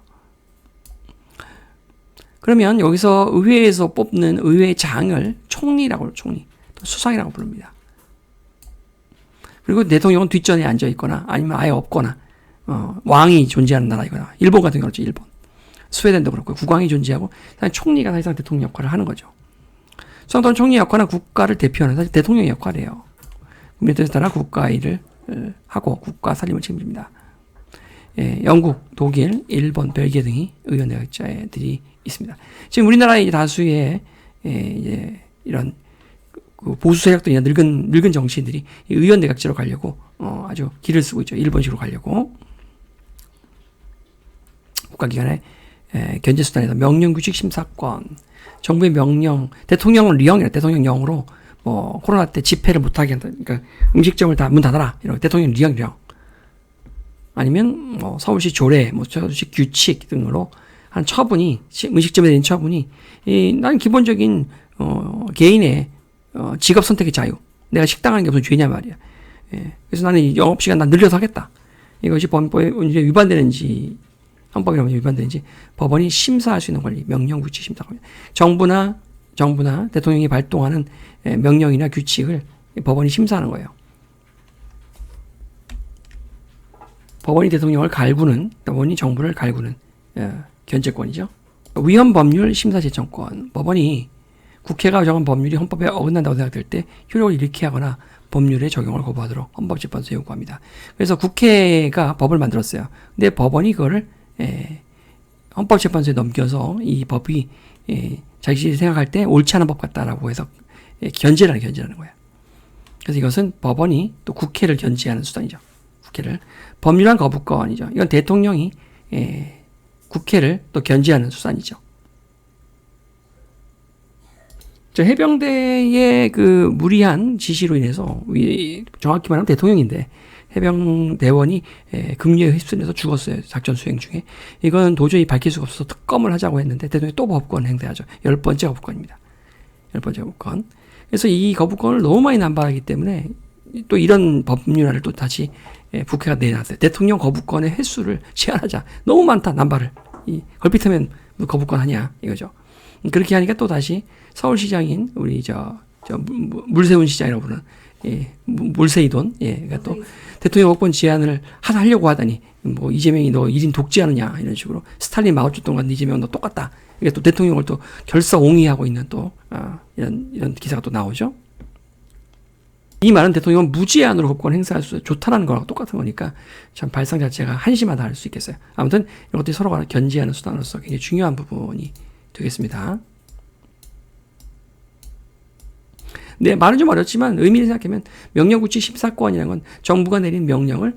그러면 여기서 의회에서 뽑는 의회장을 총리라고, 총리, 수상이라고 부릅니다. 그리고 대통령은 뒷전에 앉아 있거나 아니면 아예 없거나, 왕이 존재하는 나라이거나, 일본 같은 경우는 일본, 스웨덴도 그렇고, 국왕이 존재하고, 총리가 사실상 대통령 역할을 하는 거죠. 수상 또는 총리 역할은 국가를 대표하는 사실 대통령의 역할이에요. 국민의 뜻에 따라 국가 일을 하고 국가 살림을 책임집니다. 영국, 독일, 일본, 벨기에 등이 의원내각제들이 있습니다. 지금 우리나라의 다수의 이제 이런 그 보수 세력들이나 늙은 정치인들이 의원내각제로 가려고 아주 길을 쓰고 있죠. 일본식으로 가려고. 국가기관의 견제수단에서 명령규칙 심사권, 정부의 명령, 대통령은 리형이라 대통령령으로 뭐 코로나 때 집회를 못하게 한다. 그러니까 음식점을 다 문 닫아라. 이런 대통령 리형. 아니면 뭐 서울시 조례, 뭐 서울시 규칙 등으로 한 처분이, 음식점에 내린 처분이, 나는 기본적인, 개인의, 직업 선택의 자유. 내가 식당 하는 게 무슨 죄냐 말이야. 예. 그래서 나는 이 영업시간 난 늘려서 하겠다. 이것이 법에 위반되는지, 헌법이라면 위반되는지, 법원이 심사할 수 있는 권리, 명령, 규칙 심사 권리. 정부나 대통령이 발동하는 명령이나 규칙을 법원이 심사하는 거예요. 법원이 대통령을 갈구는, 법원이 정부를 갈구는 견제권이죠. 위헌 법률 심사 제청권. 법원이 국회가 정한 법률이 헌법에 어긋난다고 생각될 때 효력을 잃게 하거나 법률의 적용을 거부하도록 헌법재판소에 요구합니다. 그래서 국회가 법을 만들었어요. 근데 법원이 그거를 헌법재판소에 넘겨서 이 법이 자기들이 생각할 때 옳지 않은 법 같다라고 해서 견제라는 거예요. 그래서 이것은 법원이 또 국회를 견제하는 수단이죠. 국회를. 법률안 거부권이죠. 이건 대통령이 국회를 또 견제하는 수단이죠. 해병대의 그 무리한 지시로 인해서, 정확히 말하면 대통령인데, 해병대원이 급류에 휩쓸려서 죽었어요. 작전 수행 중에. 이건 도저히 밝힐 수가 없어서 특검을 하자고 했는데, 대통령이 또 거부권 행사하죠. 10번째 거부권입니다. 10번째 거부권. 그래서 이 거부권을 너무 많이 남발하기 때문에, 또 이런 법률안을 또 다시 국회가 내놨어요. 대통령 거부권의 횟수를 제한하자. 너무 많다, 남발을. 걸핏하면 거부권 하냐, 이거죠. 그렇게 하니까 또 다시 서울시장인 우리 물세운 시장이라고 부르는 물세이돈, 그러니까 또 대통령 거부권 제한을 하려고 하다니 뭐 이재명이 너 1인 독재하느냐 이런 식으로 스탈린 마오쩌 동안 이재명 너 똑같다. 이게 또 대통령을 또 결사옹위하고 있는 또 이런 기사가 또 나오죠. 이 말은 대통령은 무제한으로 거부권 행사할 수 좋다라는 거랑 똑같은 거니까 참 발상 자체가 한심하다 할 수 있겠어요. 아무튼 이런 것들이 서로가 견제하는 수단으로서 굉장히 중요한 부분이 되겠습니다. 네, 말은 좀 어렵지만 의미를 생각하면 명령구치 심사권이라는 건 정부가 내린 명령을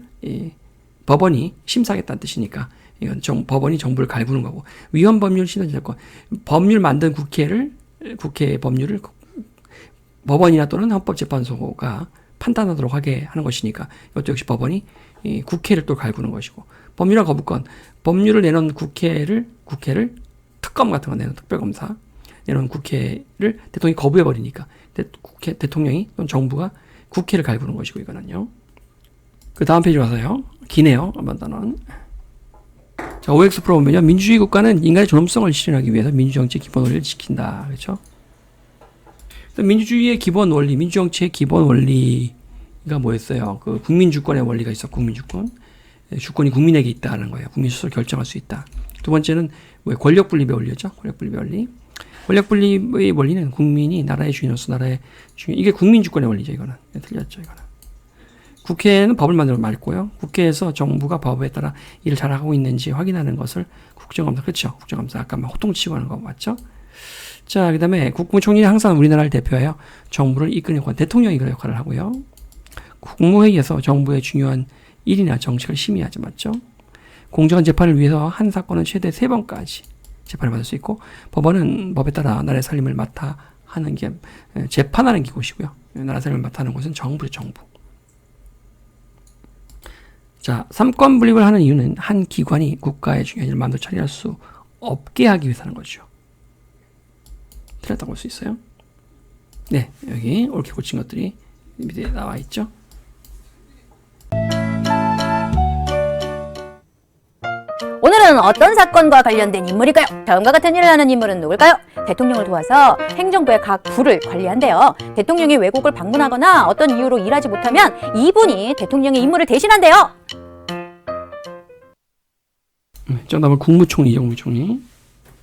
법원이 심사하겠다는 뜻이니까 이건 법원이 정부를 갈구는 거고, 위헌 법률 심사권, 법률 만든 국회 법률을 법원이나 또는 헌법재판소가 판단하도록 하게 하는 것이니까 이것도 역시 법원이 국회를 또 갈구는 것이고, 법률안 거부권, 법률을 내놓은 국회를 특검 같은 거 내놓은 특별검사 내놓은 국회를 대통령이 거부해버리니까 대통령이 또는 정부가 국회를 갈구는 것이고, 이거는요. 그 다음 페이지 와서요. 기네요. 한번 단어는. 자, OX 프로 보면요. 민주주의 국가는 인간의 존엄성을 실현하기 위해서 민주정치의 기본 원리를 지킨다. 그렇죠? 민주주의의 기본 원리, 민주정치의 기본 원리가 뭐였어요? 그 국민주권의 원리가 있어. 국민주권. 주권이 국민에게 있다는 거예요. 국민 스스로 결정할 수 있다. 두 번째는 권력분립의 원리였죠. 권력분립의 원리. 권력분립의 원리는 국민이 나라의 주인으로서 나라의 주인, 이게 국민주권의 원리죠. 이거는 틀렸죠. 이거는 국회는 법을 만들어 말고요. 국회에서 정부가 법에 따라 일을 잘하고 있는지 확인하는 것을 국정감사, 그렇죠? 국정감사 아까 막 호통치고 하는 거 맞죠? 자, 그다음에 국무총리는 항상 우리나라를 대표하여 정부를 이끄는 역할, 대통령이 그런 역할을 하고요. 국무회의에서 정부의 중요한 일이나 정책을 심의하죠, 맞죠? 공정한 재판을 위해서 한 사건은 최대 3번까지 재판을 받을 수 있고, 법원은 법에 따라 나라의 살림을 맡아 하는 게 재판하는 곳이고요. 나라 살림을 맡아 하는 곳은 정부죠, 정부. 자, 삼권 분립을 하는 이유는 한 기관이 국가의 중요한 일을 마음대로 처리할 수 없게 하기 위해서는 거죠. 틀렸다고 볼 수 있어요. 네, 여기 옳게 고친 것들이 밑에 나와 있죠. 오늘은 어떤 사건과 관련된 인물일까요? 다음과 같은 일을 하는 인물은 누굴까요? 대통령을 도와서 행정부의 각 부를 관리한대요. 대통령이 외국을 방문하거나 어떤 이유로 일하지 못하면 이분이 대통령의 임무를 대신한대요. 정답은 국무총리죠, 국무총리.